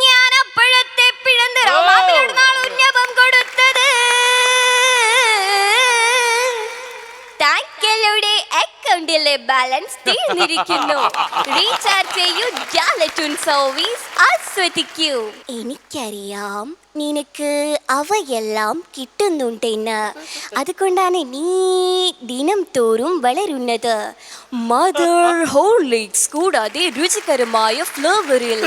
ഞാൻ അപ്പോഴത്തെ പിഴന്ത് റോമാവിലാണ് ഉന്നപം കൊടുത്തത്. താങ്കളുടെ അക്കൗണ്ടിലെ ബാലൻസ് തീർന്നിരിക്കുന്നു. റീചാർജ് ചെയ്യൂ, ഡാലറ്റൂൺ സർവീസ് ആസ്വദിക്കൂ. എനിക്കറിയാം നിനക്ക് അവയെല്ലാം കിട്ടുന്നുണ്ടെന്ന്. അതുകൊണ്ടാണ് നീ ദിനം തോറും വളരുന്നത്. മദർ ഹോർലിക്സ് കൂടാതെ രുചികരമായ ഫ്ലേവറിൽ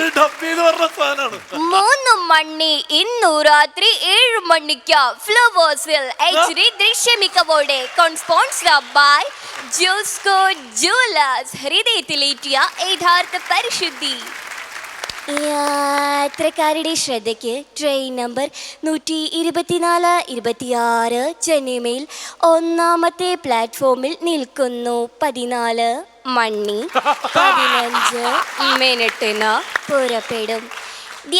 3 മണി ഇന്നു രാത്രി 7 മണിക്ക് ഫ്ലവേഴ്സിൽ HD ദൃശ്യമികവോടെ സ്പോൺസർ ബൈ ജോസ്കോ ജുവലേഴ്സ്. ഹൃദയത്തിലേറ്റിയ യഥാർത്ഥ പരിശുദ്ധി. യാത്രക്കാരുടെ ശ്രദ്ധയ്ക്ക് ട്രെയിൻ നമ്പർ 124-26 ചെന്നൈയിൽ 1ാമത്തെ പ്ലാറ്റ്ഫോമിൽ നിൽക്കുന്നു. 14 മണി 15 മിനിറ്റിന് പുറപ്പെടും.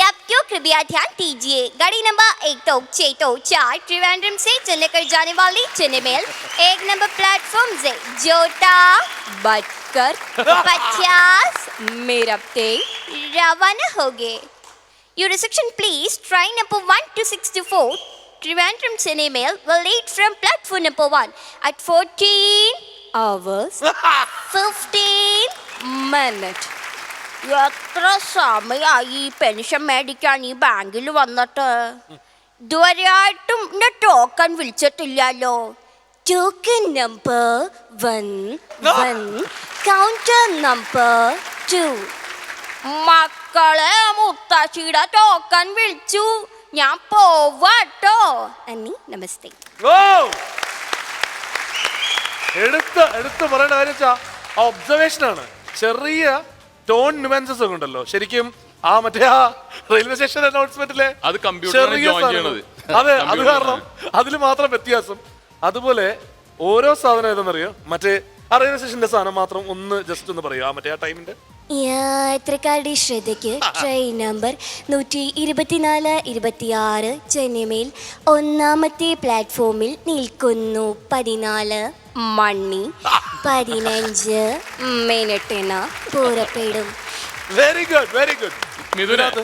आपको कृपया ध्यान दीजिए, गाड़ी नंबर 126 त्रिवेंद्रम से चेन्नई कर जाने वाली चेन्नई मेल 1 नंबर प्लेटफॉर्म से जोटा बजकर 50 मिनट पे रवाना हो गए. Your reception please. Train number 1 to 64 Trivandrum Chennai Mail will leave from platform number 1 at 14 hours 15 minutes. എത്ര സമയമായി പെൻഷൻ മേടിക്കാൻ ഈ ബാങ്കിൽ വന്നിട്ട്? ഇതുവരെയായിട്ടും എന്റെ ടോക്കൺ വിളിച്ചിട്ടില്ലല്ലോ. Token number 1 counter number 2. മക്കളെ, മുത്തശ്ശിയുടെ ടോക്കൺ വിളിച്ചു, ഞാൻ പോവാട്ടോ. അന്നി നമസ്തേ.
എടുത്ത് പറയേണ്ട കാര്യം ഒബ്സർവേഷൻ ആണ്. ചെറിയ ടോൺ ന്യൂമൻസസ് ഒക്കെ ഉണ്ടല്ലോ ശരിക്കും. മറ്റേ റെയിൽവേ സ്റ്റേഷൻ അനൗൺസ്മെന്റിലെ
അത് കമ്പ്യൂട്ടറിൽ ജോയിൻ ചെയ്യണത്.
അതെ, അത് കാരണം അതിൽ മാത്രം വ്യത്യാസം. അതുപോലെ ഓരോ സാധനം ഏതെന്നറിയോ, മറ്റേ റെയിൽവേ സ്റ്റേഷന്റെ സാധനം മാത്രം ഒന്ന് ജസ്റ്റ് ഒന്ന് പറയോ മറ്റേ ആ ടൈമിന്റെ.
യാത്രക്കാരുടെ ശ്രദ്ധയ്ക്ക് ട്രെയിൻ നമ്പർ 124-26 ചെന്നൈയിൽ 1ാമത്തെ പ്ലാറ്റ്ഫോമിൽ നിൽക്കുന്നു. 14 മണി 15 മിനിറ്റിന് പുറപ്പെടും.
Very good, very good.
മിഥുനകത്ത്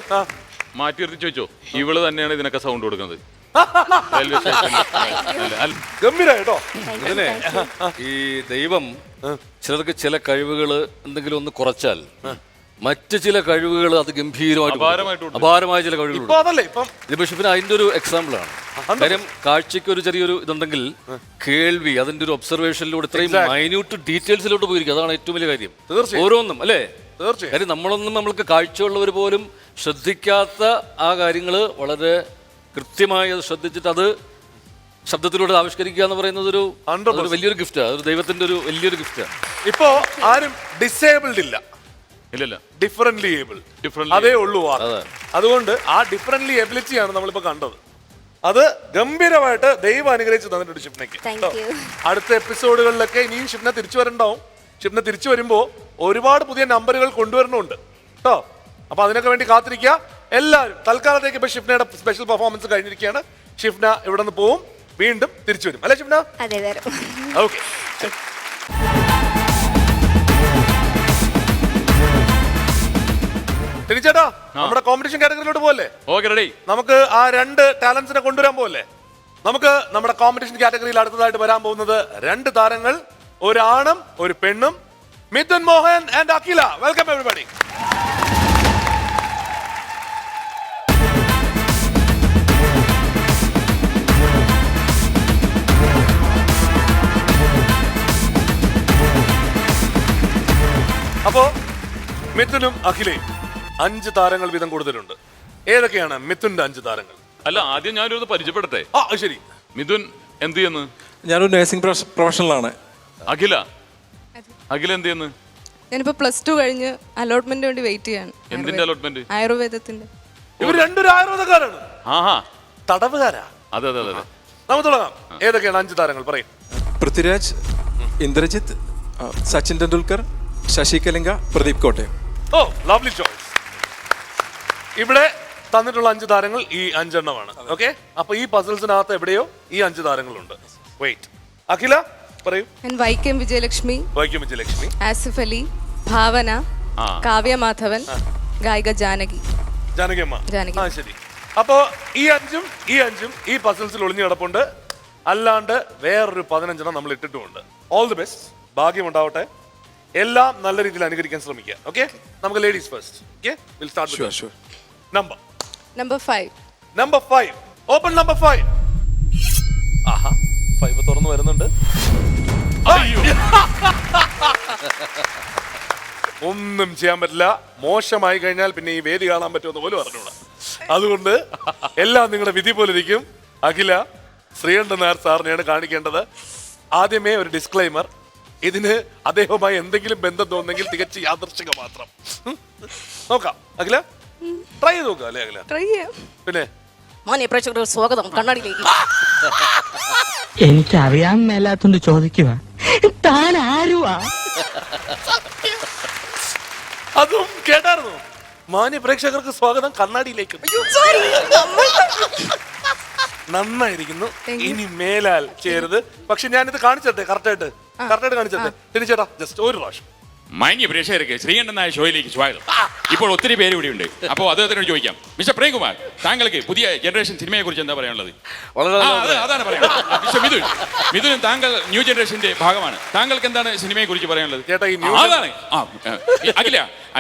മാറ്റി നിർത്തി ചോദിച്ചോ, ഇവള് തന്നെയാണ് ഇതിനൊക്കെ സൗണ്ട് കൊടുക്കുന്നത്. റെയിൽവേ സ്റ്റേഷൻ
ഗംഭീരായിട്ടോ.
ഇതിനെ ഈ ദൈവം ചിലർക്ക് ചില കഴിവുകൾ എന്തെങ്കിലും ഒന്ന് കുറച്ചാൽ മറ്റു ചില കഴിവുകൾ അത് ഗംഭീരമായിട്ട് അപാരമായ ചില കഴിവുകൾ. ഇത് ബിഷപ്പിന് അതിന്റെ ഒരു എക്സാമ്പിൾ ആണ്. കാര്യം കാഴ്ചക്ക് ഒരു ചെറിയൊരു ഇതുണ്ടെങ്കിൽ കേൾവി അതിന്റെ ഒരു ഒബ്സർവേഷനിലൂടെ ഇത്രയും മൈന്യൂട്ട് ഡീറ്റെയിൽസിലോട്ട് പോയിരിക്കും. അതാണ് ഏറ്റവും വലിയ കാര്യം. ഓരോന്നും അല്ലേ, കാര്യം നമ്മളൊന്നും നമ്മൾക്ക് കാഴ്ചയുള്ളവർ പോലും ശ്രദ്ധിക്കാത്ത ആ കാര്യങ്ങൾ വളരെ കൃത്യമായി അത് ശ്രദ്ധിച്ചിട്ട് അത് ശബ്ദത്തിലൂടെ ആവിഷ്കരിക്കുക എന്ന് പറയുന്നത് ഒരു വലിയൊരു ഗിഫ്റ്റാണ്. ഒരു ദൈവത്തിന്റെ ഒരു വലിയൊരു ഗിഫ്റ്റാണ്.
ഇപ്പോ ആരും ഡിസേബിൾഡ് ഇല്ല, ഡിഫറently ഏബിൾഡ് അതേ ഉള്ളൂ. അതുകൊണ്ട് ആ ഡിഫറently എബിലിറ്റിയാണ് നമ്മളിപ്പോ കണ്ടത്. അത് ഗംഭീരമായിട്ട് ദൈവം അനുഗ്രഹിച്ച് തന്നിട്ടുണ്ട് ഷിപ്നയ്ക്ക്. അടുത്ത എപ്പിസോഡുകളിലൊക്കെ ഇനിയും ഷിപ്ന തിരിച്ചു വരണ്ടാവും. ഷിപ്ന തിരിച്ചു വരുമ്പോ ഒരുപാട് പുതിയ നമ്പറുകൾ കൊണ്ടുവരണുണ്ട് കേട്ടോ. അപ്പൊ അതിനൊക്കെ വേണ്ടി കാത്തിരിക്കുക എല്ലാവരും. തൽക്കാലത്തേക്ക് ഇപ്പൊ ഷിപ്നയുടെ സ്പെഷ്യൽ പെർഫോമൻസ് കഴിഞ്ഞിരിക്കുകയാണ്. ഷിപ്ന ഇവിടെ നിന്ന് പോവും, വീണ്ടും തിരിച്ചു വരും അല്ലെ ഷിപ്ന? ഓക്കെ. ചേട്ടാ, നമ്മുടെ കോമ്പറ്റീഷൻ കാറ്റഗറിയിലോട്ട് പോകല്ലേ? നമുക്ക് ആ 2 ടാലൻസിനെ കൊണ്ടുവരാൻ പോകല്ലേ? നമുക്ക് നമ്മുടെ കോമ്പറ്റീഷൻ കാറ്റഗറിയിൽ അടുത്തതായിട്ട് വരാൻ പോകുന്നത് 2 താരങ്ങൾ, ഒരാണും ഒരു പെണ്ണും. Mithun Mohan and Akhila. Welcome everybody. അപ്പോ മിഥുനും അഖിലയും 5 താരങ്ങൾ വീതം കൂടുതലുണ്ട്. ഏതൊക്കെയാണ് മിഥുന്റെ 5 താരങ്ങൾ?
അല്ല, ആദ്യം ഞാനൊരു പരിചയപ്പെടട്ടെ.
ശരി.
മിഥുൻ എന്ത് ചെയ്യുന്നു?
ഞാനൊരു നഴ്സിംഗ് പ്രൊഫഷണലാണ്.
അഖില എന്ത് ചെയ്യുന്നു?
ഞാനിപ്പോ +2 കഴിഞ്ഞ് അലോട്ട്മെന്റ് വേണ്ടി വെയിറ്റ് ചെയ്യാണ്.
എന്തിന്റെ അലോട്ട്മെന്റ്?
ആയുർവേദത്തിന്റെ.
ഇവർ രണ്ടുപേരും ആയുർവേദക്കാരാണ്. തടവുകാരാ.
അതെ അതെ അതെ.
നമുക്ക് തുടങ്ങാം. ഏതൊക്കെയാണ് 5 താരങ്ങൾ പറയും?
പൃഥ്വിരാജ്, ഇന്ദ്രജിത്ത്, സച്ചിൻ ടെണ്ടുൽക്കർ, ശശി കലിംഗ, പ്രദീപ് കോട്ടയം.
Lovely choice. ഇവിടെ തന്നിട്ടുള്ള 5 താരങ്ങൾ ഈ 5 എണ്ണമാണ്. ഓക്കെ, അപ്പൊ ഈ പസിൽസിനകത്ത് എവിടെയോ ഈ 5 താരങ്ങളുണ്ട്. വെയിറ്റ്. അഖില പറയൂ.
വൈക്കം വിജയലക്ഷ്മി, ആസിഫ് അലി, ഭാവന, കാവ്യ മാധവൻ, ഗായിക ജാനകി
അമ്മ. ശരി. അപ്പോ ഈ 5ഉം ഈ പസിൽസിൽ ഒളിഞ്ഞു കിടപ്പുണ്ട്. അല്ലാണ്ട് വേറൊരു 15 നമ്മൾ ഇട്ടിട്ടുമുണ്ട്. All the best. ഭാഗ്യം ഉണ്ടാവട്ടെ. എല്ലാം നല്ല രീതിയിൽ അനുകരിക്കാൻ ശ്രമിക്കുക. ഓക്കെ, നമുക്ക് ladies first. Okay, will start with number
number 5.
Number 5. Open number 5. ആഹാ, 5 തുറന്നു വരുന്നുണ്ട്. ഒന്നും ചെയ്യാൻ പറ്റില്ല. മോശമായി കഴിഞ്ഞാൽ പിന്നെ ഈ വേദി കാണാൻ പറ്റുമെന്ന് പോലും അറിഞ്ഞൂടാ. അതുകൊണ്ട് എല്ലാം നിങ്ങളുടെ വിധി പോലെ ഇരിക്കും. അഖില, ശ്രീകണ്ഠൻ നായർ സാറിനെയാണ് കാണിക്കേണ്ടത്. ആദ്യമേ ഒരു ഡിസ്ക്ലൈമർ, ഇതിന് അദ്ദേഹവുമായി എന്തെങ്കിലും ബന്ധം തോന്നുന്നെങ്കിൽ തികച്ച് യാദൃശ്ചിക മാത്രം. നോക്കാം അഖില, ട്രൈ ചെയ്ത് നോക്കാം അല്ലേ അഖില?
ട്രൈ ചെയ്യാം.
പിന്നെ
മോനെ പ്രേക്ഷകർക്ക് സ്വാഗതം കണ്ണാടിയിലേക്ക്.
എനിക്കറിയാൻ മേലാത്തോണ്ട് ചോദിക്കുക, താൻ ആരുവാ?
അതും കേട്ടായിരുന്നു. മാന്യ പ്രേക്ഷകർക്ക് സ്വാഗതം കണ്ണാടിയിലേക്ക്. നന്നായിരിക്കുന്നു. ഇനി മേലാൽ ചെയ്യരുത്. പക്ഷെ ഞാനിത് കാണിച്ചട്ടെ, കറക്റ്റായിട്ട് കാണിച്ചട്ടെ. തിരിച്ചേട്ടാ ജസ്റ്റ് ഒരു പ്രാവശ്യം.
മാന്യ പ്രേക്ഷകർക്ക് ശ്രീകണ്ഠൻ നായർ ഷോയിലേക്ക് സ്വാഗതം. ഇപ്പോൾ ഒത്തിരി പേര് ഇവിടെ ഉണ്ട്. അപ്പോൾ അദ്ദേഹത്തിനോട് ചോദിക്കാം, മിസ്റ്റർ പ്രേംകുമാർ, താങ്കൾക്ക് പുതിയ ജനറേഷൻ സിനിമയെ കുറിച്ച് എന്താ പറയാനുള്ളത്? അതാണ് പറയാനുള്ളത്. മിസ്റ്റർ മിഥുനും താങ്കൾ ന്യൂ ജനറേഷന്റെ ഭാഗമാണ്. താങ്കൾക്ക് എന്താണ് സിനിമയെ കുറിച്ച് പറയാനുള്ളത്? അതാണ്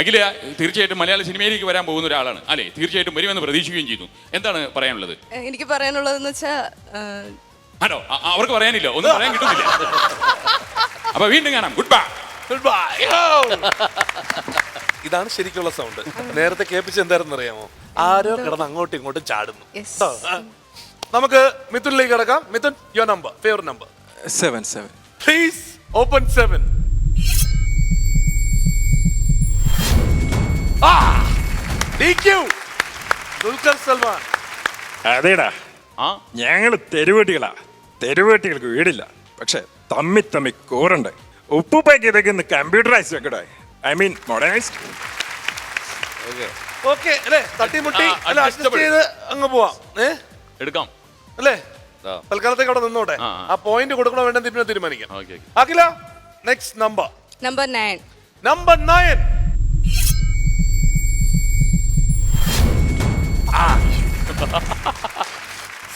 അഖില തീർച്ചയായിട്ടും മലയാള സിനിമയിലേക്ക് വരാൻ പോകുന്ന ഒരാളാണ് അല്ലേ? തീർച്ചയായിട്ടും വരുമെന്ന് പ്രതീക്ഷിക്കുകയും ചെയ്തു. എന്താണ് പറയാനുള്ളത്?
എനിക്ക് പറയാനുള്ളതെന്ന് വെച്ചാൽ
ആണോ, അവർക്ക് പറയാനില്ല, ഒന്നും പറയാൻ കിട്ടുന്നില്ല. അപ്പൊ വീണ്ടും കാണാം. Good bye.
ഇതാണ് ശരിക്കുള്ള സൗണ്ട്. നേരത്തെ കേൾപ്പിച്ച് എന്തായിരുന്നു അറിയാമോ? ആരോ കിടന്ന് അങ്ങോട്ടും ഇങ്ങോട്ടും ചാടുന്നു. നമുക്ക് മിഥുനിലേക്ക് കിടക്കാം. Mithun, your number, favourite number.
7.
Please open 7. Dulquer Salman.
അതേടാ, ഞങ്ങള് തെരുവെട്ടികളാ. തെരുവെട്ടികൾക്ക് വീടില്ല, പക്ഷെ തമ്മി കൂറുണ്ട്. ഉപ്പുപ്പാക്കി ഇതൊക്കെ ഒന്ന് കമ്പ്യൂട്ടറൈസ് വെക്കട്ടെ. I mean modernised.
ഓക്കെ അല്ലേ? തട്ടിമുട്ടി അല്ല, അഡ്ജസ്റ്റ് ചെയ്ത് അങ്ങ് പോവാം.
എടുക്കാം
അല്ലേ? തൽക്കാലത്തേക്ക് അവിടെ നിന്നോട്ടെ. ആ പോയിന്റ് കൊടുക്കണോ വേണ്ടെന്ന് പിന്നെ തീരുമാനിക്കാം. അഖില, നെക്സ്റ്റ് നമ്പർ.
നമ്പർ 9.
നമ്പർ 9.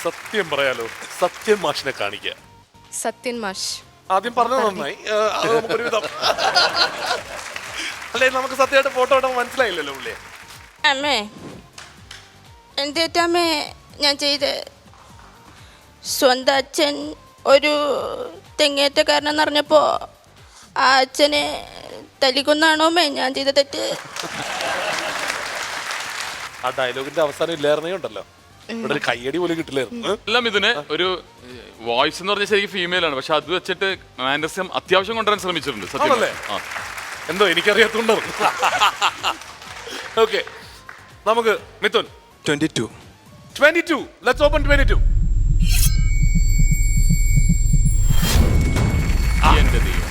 സത്യം പറയാലോ, സത്യം മാഷിനെ കാണിക്കുക.
സത്യൻ മാഷ്
ആദ്യം പറഞ്ഞത് നന്നായി. അത് നമുക്കൊരു വിധം അല്ലേ, നമുക്ക് സത്യമായിട്ട് ഫോട്ടോ ഇടുമ്പോൾ മനസ്സിലായില്ലല്ലോ പുള്ളിയെ.
അമ്മേ, എന്തേറ്റമ്മേ ഞാൻ ചെയ്ത്? സ്വന്തം അച്ഛൻ ഒരു തെങ്ങേറ്റക്കാരനെന്ന് അറിഞ്ഞപ്പോ ആ അച്ഛനെ തല്ലിക്കൊന്നാണോ അമ്മേ ഞാൻ ചെയ്ത തെറ്റ്?
ആ ഡയലോഗിന്റെ അവസാനം ഇല്ലായിരുന്നേ ഉണ്ടല്ലോ, ഇവിടെ ഒരു കയ്യടി പോലും കിട്ടില്ലായിരുന്നു.
എല്ലാം ഇതിന് ഒരു വോയിസ് എന്ന് പറഞ്ഞാൽ ശരിക്കും ഫീമെയിൽ ആണ്, പക്ഷെ അത് വെച്ചിട്ട് മാനസം അത്യാവശ്യം കൊണ്ടുവരാൻ ശ്രമിച്ചിട്ടുണ്ട്. സത്യം
എന്തോ എനിക്കറിയാത്തോണ്ടോ. ഓക്കെ, നമുക്ക് മിഥുൻ 22. Let's open 22.
എന്റെ ദൈവം,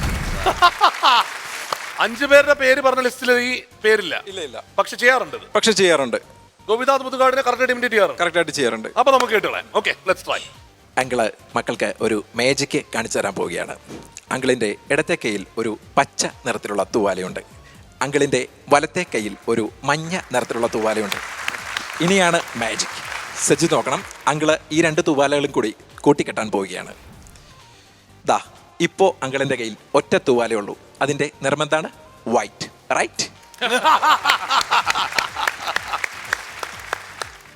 5 പേരുടെ പേര് പറഞ്ഞ ലിസ്റ്റിൽ ഈ പേരില്ല.
ഇല്ല.
പക്ഷെ ചെയ്യാറുണ്ട്. ഗോപിനാഥ് മുതുകാടിനെ കറക്റ്റായിട്ട് ഇമിറ്റേറ്റ് ചെയ്യാറുണ്ട്.
കറക്റ്റായിട്ട് ചെയ്യാറുണ്ട്.
അപ്പൊ നമുക്ക് കേട്ടോളാം. Okay, let's try.
അങ്കിള് മക്കൾക്ക് ഒരു മാജിക് കാണിച്ചു തരാൻ പോവുകയാണ്. അങ്കിളിൻ്റെ ഇടത്തെ കൈയിൽ ഒരു പച്ച നിറത്തിലുള്ള തൂവാലയുണ്ട്. അങ്കിളിൻ്റെ വലത്തെ കൈയിൽ ഒരു മഞ്ഞ നിറത്തിലുള്ള തൂവാലയുണ്ട്. ഇനിയാണ് മാജിക്. സജ്ജി നോക്കണം, അങ്കിള് ഈ 2 തൂവാലകളും കൂടി കൂട്ടിക്കെട്ടാൻ പോവുകയാണ്. ദാ ഇപ്പോൾ അങ്കിളിൻ്റെ കയ്യിൽ ഒറ്റ തൂവാലേ ഉള്ളൂ. അതിൻ്റെ നിറം എന്താണ്? വൈറ്റ്. റൈറ്റ്?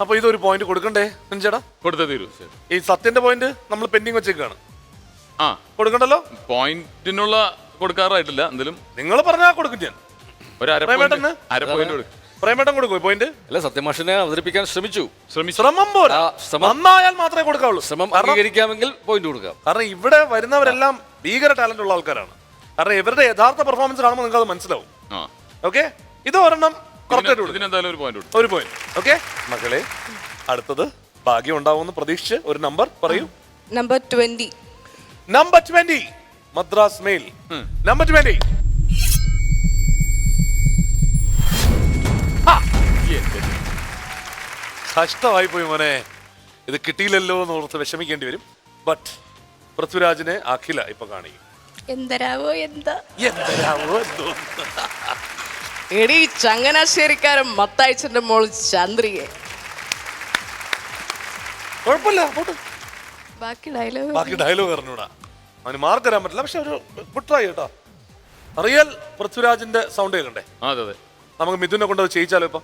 അപ്പൊ ഇതൊരു പോയിന്റ് കൊടുക്കണ്ടേ ചേട്ടാ?
കൊടുത്തേ തീരൂ.
ഈ സത്യന്റെ പോയിന്റ് നമ്മൾ പെൻഡിങ് വെച്ചേക്കാണ്. കൊടുക്കണ്ടല്ലോ.
പോയിന്റിനുള്ള കൊടുക്കാറായിട്ടില്ല. എന്തായാലും
നിങ്ങൾ പറഞ്ഞാൽ കൊടുക്കും ഞാൻ.
ഒരു അര പോയിന്റ് കൊടുക്കും.
പ്രേമേട്ടൻ കൊടുക്കും പോയിന്റ്.
അല്ല, സത്യമാഷിനെ അവതരിപ്പിക്കാൻ ശ്രമിച്ചു.
ശ്രമം പോരാ, നന്നായാൽ മാത്രമേ കൊടുക്കാവുള്ളൂ.
ശ്രമം അംഗീകരിക്കാമെങ്കിൽ പോയിന്റ് കൊടുക്കാം.
കാരണം ഇവിടെ വരുന്നവരെല്ലാം ഭീകര ടാലന്റ് ഉള്ള ആൾക്കാരാണ്. കാരണം ഇവരുടെ യഥാർത്ഥ പെർഫോമൻസ് കാണുമ്പോൾ നിങ്ങൾക്ക് അത് മനസ്സിലാവും. ഓക്കെ, ഇത് ഒരെണ്ണം ഒരു പോയിന്റ്. ഓക്കെ മക്കളെ, അടുത്തത് ഭാഗ്യം ഉണ്ടാവുമെന്ന് പ്രതീക്ഷിച്ച് ഒരു നമ്പർ പറയൂ.
Number 20.
Number 20. Madras mail. Number 20. കഷ്ടമായി പോയി മോനെ, ഇത് കിട്ടിയില്ലല്ലോ എന്ന് ഓർത്ത് വിഷമിക്കേണ്ടി വരും. ബട്ട് പൃഥ്വിരാജിനെ അഖില ഇപ്പൊ കാണിക്കും.
എന്തരാവോ എന്താ
എന്തോ
എടി ചങ്ങനാശ്ശേരിക്കാരൻ മത്തായിച്ചന്റെ മോൾ ചന്ദ്രികെ.
കുഴപ്പമില്ല,
ബാക്കി ഡയലോഗ്
പറഞ്ഞൂടാ. അവന് മാർക്ക് തരാൻ പറ്റില്ല, പക്ഷെ ഒരു ഗുഡ് ട്രൈ കേട്ടോ. റിയൽ പൃഥ്വിരാജിന്റെ സൗണ്ട് കേൾക്കണ്ടേ?
അതെ അതെ.
നമുക്ക് മിഥുനെ കൊണ്ട് അത് ചെയ്യിച്ചാലോ ഇപ്പൊ?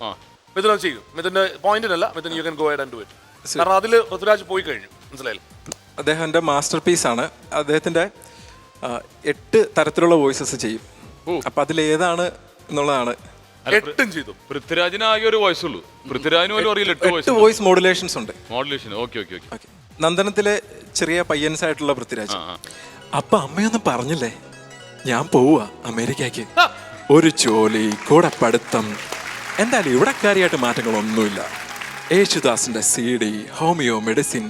മിഥുൻ അത് ചെയ്യും. മിഥുന്റെ പോയിന്റിനല്ല, Mithun you can go ahead and do it. കാരണം അതില് പൃഥ്വിരാജ് പോയി കഴിഞ്ഞു, മനസ്സിലായില്ലേ?
അദ്ദേഹം എൻ്റെ മാസ്റ്റർ പീസാണ്. അദ്ദേഹത്തിൻ്റെ 8 തരത്തിലുള്ള വോയിസസ് ചെയ്യും. അപ്പം അതിലേതാണ് എന്നുള്ളതാണ്.
8 ചെയ്തു.
പൃഥ്വിരാജിന് ആകെ ഒരു വോയിസ് ഉള്ളൂ. പൃഥ്വിരാജിന് പോലും അറിയില്ല
8 വോയിസ് മോഡുലേഷൻസ് ഉണ്ട്.
മോഡുലേഷൻ. Okay okay okay.
നന്ദനത്തിലെ ചെറിയ പയ്യൻസ് ആയിട്ടുള്ള പൃഥ്വിരാജ്. അപ്പൊ അമ്മയൊന്നും പറഞ്ഞില്ലേ, ഞാൻ പോവാ അമേരിക്കയ്ക്ക്, ഒരു ജോലി കൂടെ പഠിത്തം, എന്തായാലും ഇവിടെക്കാരിയായിട്ട് മാറ്റങ്ങളൊന്നുമില്ല. യേശുദാസിന്റെ CD, ഹോമിയോ മെഡിസിൻ,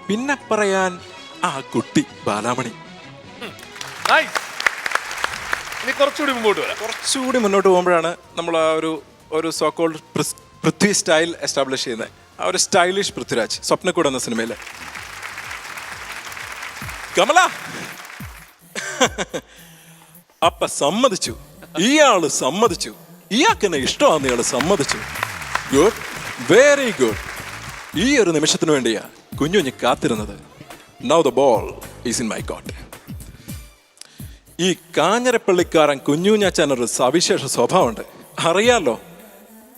പിന്നെ പറയാൻ ആ കുട്ടി ബാലാമണി. കുറച്ചുകൂടി മുന്നോട്ട് പോകുമ്പോഴാണ് നമ്മൾ ആ ഒരു സോക്കോൾഡ് പൃഥ്വി സ്റ്റൈൽ എസ്റ്റാബ്ലിഷ് ചെയ്യുന്നത്. ആ ഒരു സ്റ്റൈലിഷ് പൃഥ്വിരാജ്. സ്വപ്നക്കൂട് എന്ന സിനിമയില് കമല അപ്പ സമ്മതിച്ചു, ഇയാള് സമ്മതിച്ചു, ഇയാൾക്ക് എന്നെ ഇഷ്ടമാണെന്ന് ഇയാള് സമ്മതിച്ചു. Good, very good. ഈ ഒരു നിമിഷത്തിന് വേണ്ടിയാ കുഞ്ഞുഞ്ഞ് കാത്തിരുന്നത്. Now the ball is in my court. ഈ കാഞ്ഞിരപ്പള്ളിക്കാരൻ കുഞ്ഞുഞ്ഞാച്ചാനൊരു സവിശേഷ സ്വഭാവമുണ്ട്, അറിയാലോ.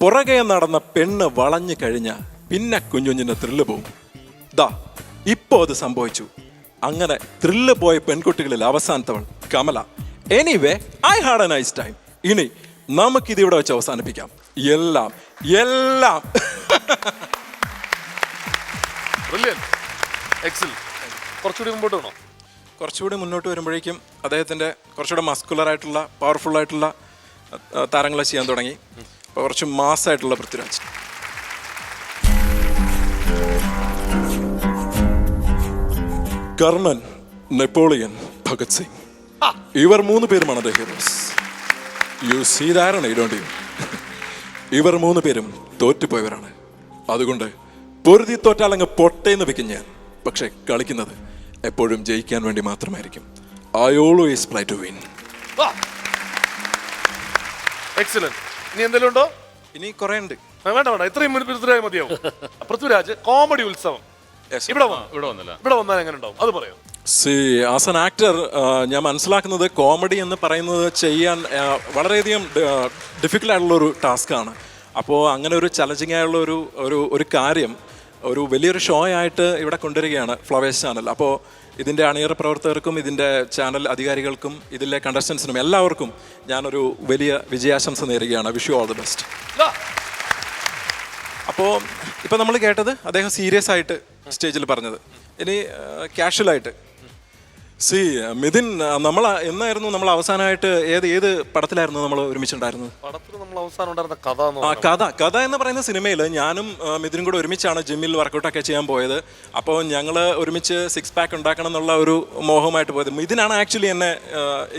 പുറകെ നടന്ന പെണ്ണ് വളഞ്ഞു കഴിഞ്ഞ പിന്നെ കുഞ്ഞുഞ്ഞിന്റെ ത്രില്ല് പോവും. ദാ ഇപ്പോ അത് സംഭവിച്ചു. അങ്ങനെ ത്രില്ല് പോയ പെൺകുട്ടികളിൽ അവസാനത്തവൾ Kamala. Anyway, I had a nice time. ഇനി നമുക്കിത് ഇവിടെ വെച്ച് അവസാനിപ്പിക്കാം. എല്ലാം കുറച്ചുകൂടി മുന്നോട്ട് വരുമ്പോഴേക്കും അദ്ദേഹത്തിൻ്റെ കുറച്ചുകൂടെ മസ്കുലർ ആയിട്ടുള്ള പവർഫുൾ ആയിട്ടുള്ള താരങ്ങളെ ചെയ്യാൻ തുടങ്ങി. കുറച്ച് മാസ്സായിട്ടുള്ള പൃഥ്വിരാജ്. കർണൻ, നെപ്പോളിയൻ, ഭഗത് സിംഗ്, ഇവർ 3 പേരുമാണ് the heroes. You see that, I don't you. ഇവർ 3 പേരും തോറ്റുപോയവരാണ്. അതുകൊണ്ട് പൊരുതി തോറ്റാലങ്ങ് പൊട്ടേന്ന് വെക്കും ഞാൻ. പക്ഷെ കളിക്കുന്നത് എപ്പോഴും ജയിക്കാൻ വേണ്ടി മാത്രമായിരിക്കും. I always play to win.
Excellent. ഇനി എന്തെങ്കിലും ഉണ്ടോ?
ഇനി കുറെ ഉണ്ട്.
വേണ്ട വേണ്ട, ഇത്രയും പൃഥ്വിരാജ് മതിയാവും. പൃഥ്വിരാജ് കോമഡി ഉത്സവം ഇവിടെ വന്നാൽ എങ്ങനെ ഉണ്ടാവും അത് പറയോ?
ആസ് ആൻ ആക്ടർ ഞാൻ മനസ്സിലാക്കുന്നത് കോമഡി എന്ന് പറയുന്നത് ചെയ്യാൻ വളരെയധികം ഡിഫിക്കൽട്ട് ആയിട്ടുള്ള ഒരു ടാസ്ക്കാണ്. അപ്പോൾ അങ്ങനെ ഒരു ചലഞ്ചിങ് ആയുള്ള ഒരു കാര്യം ഒരു വലിയൊരു ഷോ ആയിട്ട് ഇവിടെ കൊണ്ടുവരികയാണ് ഫ്ലവേഴ്സ് ചാനൽ. അപ്പോൾ ഇതിൻ്റെ അണിയറ പ്രവർത്തകർക്കും ഇതിൻ്റെ ചാനൽ അധികാരികൾക്കും ഇതിലെ കണ്ടസ്റ്റൻസിനും എല്ലാവർക്കും ഞാനൊരു വലിയ വിജയാശംസ നേരുകയാണ്. Wish you all the best. അപ്പോൾ ഇപ്പം നമ്മൾ കേട്ടത് അദ്ദേഹം സീരിയസ് ആയിട്ട് സ്റ്റേജിൽ പറഞ്ഞത്. ഇനി കാഷ്വലായിട്ട് മിഥുൻ, നമ്മൾ എന്നായിരുന്നു നമ്മൾ അവസാനമായിട്ട് ഏത് പടത്തിലായിരുന്നു നമ്മൾ ഒരുമിച്ചുണ്ടായിരുന്നത്? കഥ എന്ന് പറയുന്ന സിനിമയിൽ ഞാനും മിഥുനും കൂടെ ഒരുമിച്ചാണ് ജിമ്മിൽ വർക്കൗട്ടൊക്കെ ചെയ്യാൻ പോയത്. അപ്പോൾ ഞങ്ങൾ ഒരുമിച്ച് 6 പാക്ക് ഉണ്ടാക്കണം എന്നുള്ള ഒരു മോഹമായിട്ട് പോയത്. മിഥുനാണ് ആക്ച്വലി എന്നെ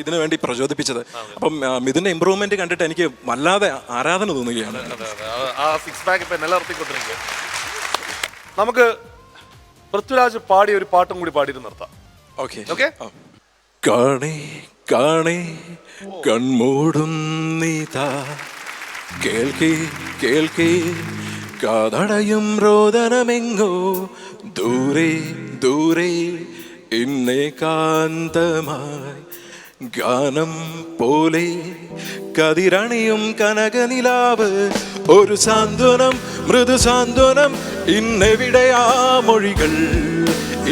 ഇതിനു വേണ്ടി പ്രചോദിപ്പിച്ചത്. അപ്പം മിഥുൻ്റെ ഇമ്പ്രൂവ്മെന്റ് കണ്ടിട്ട് എനിക്ക് വല്ലാതെ ആരാധന തോന്നുകയാണ്.
നമുക്ക് പൃഥ്വിരാജ് പാടിയ ഒരു പാട്ടും കൂടി പാടിയിട്ട് നിർത്താം.
ഓക്കെ. കാണേ കാണേ കൺമൂടുന്നിതാ, കേൾക്കേ കേൾക്കേ കാതടയും രോദനമെങ്ങോ, ദൂരെ ദൂരെ ഇന്നേ കാന്തമായി ഗാനം പോലെ കതിരണിയും കനകനിലാവ്, ഒരു സാന്ത്വനം മൃദു സാന്ത്വനം, ഇന്നെവിടെയാ മൊഴികൾ,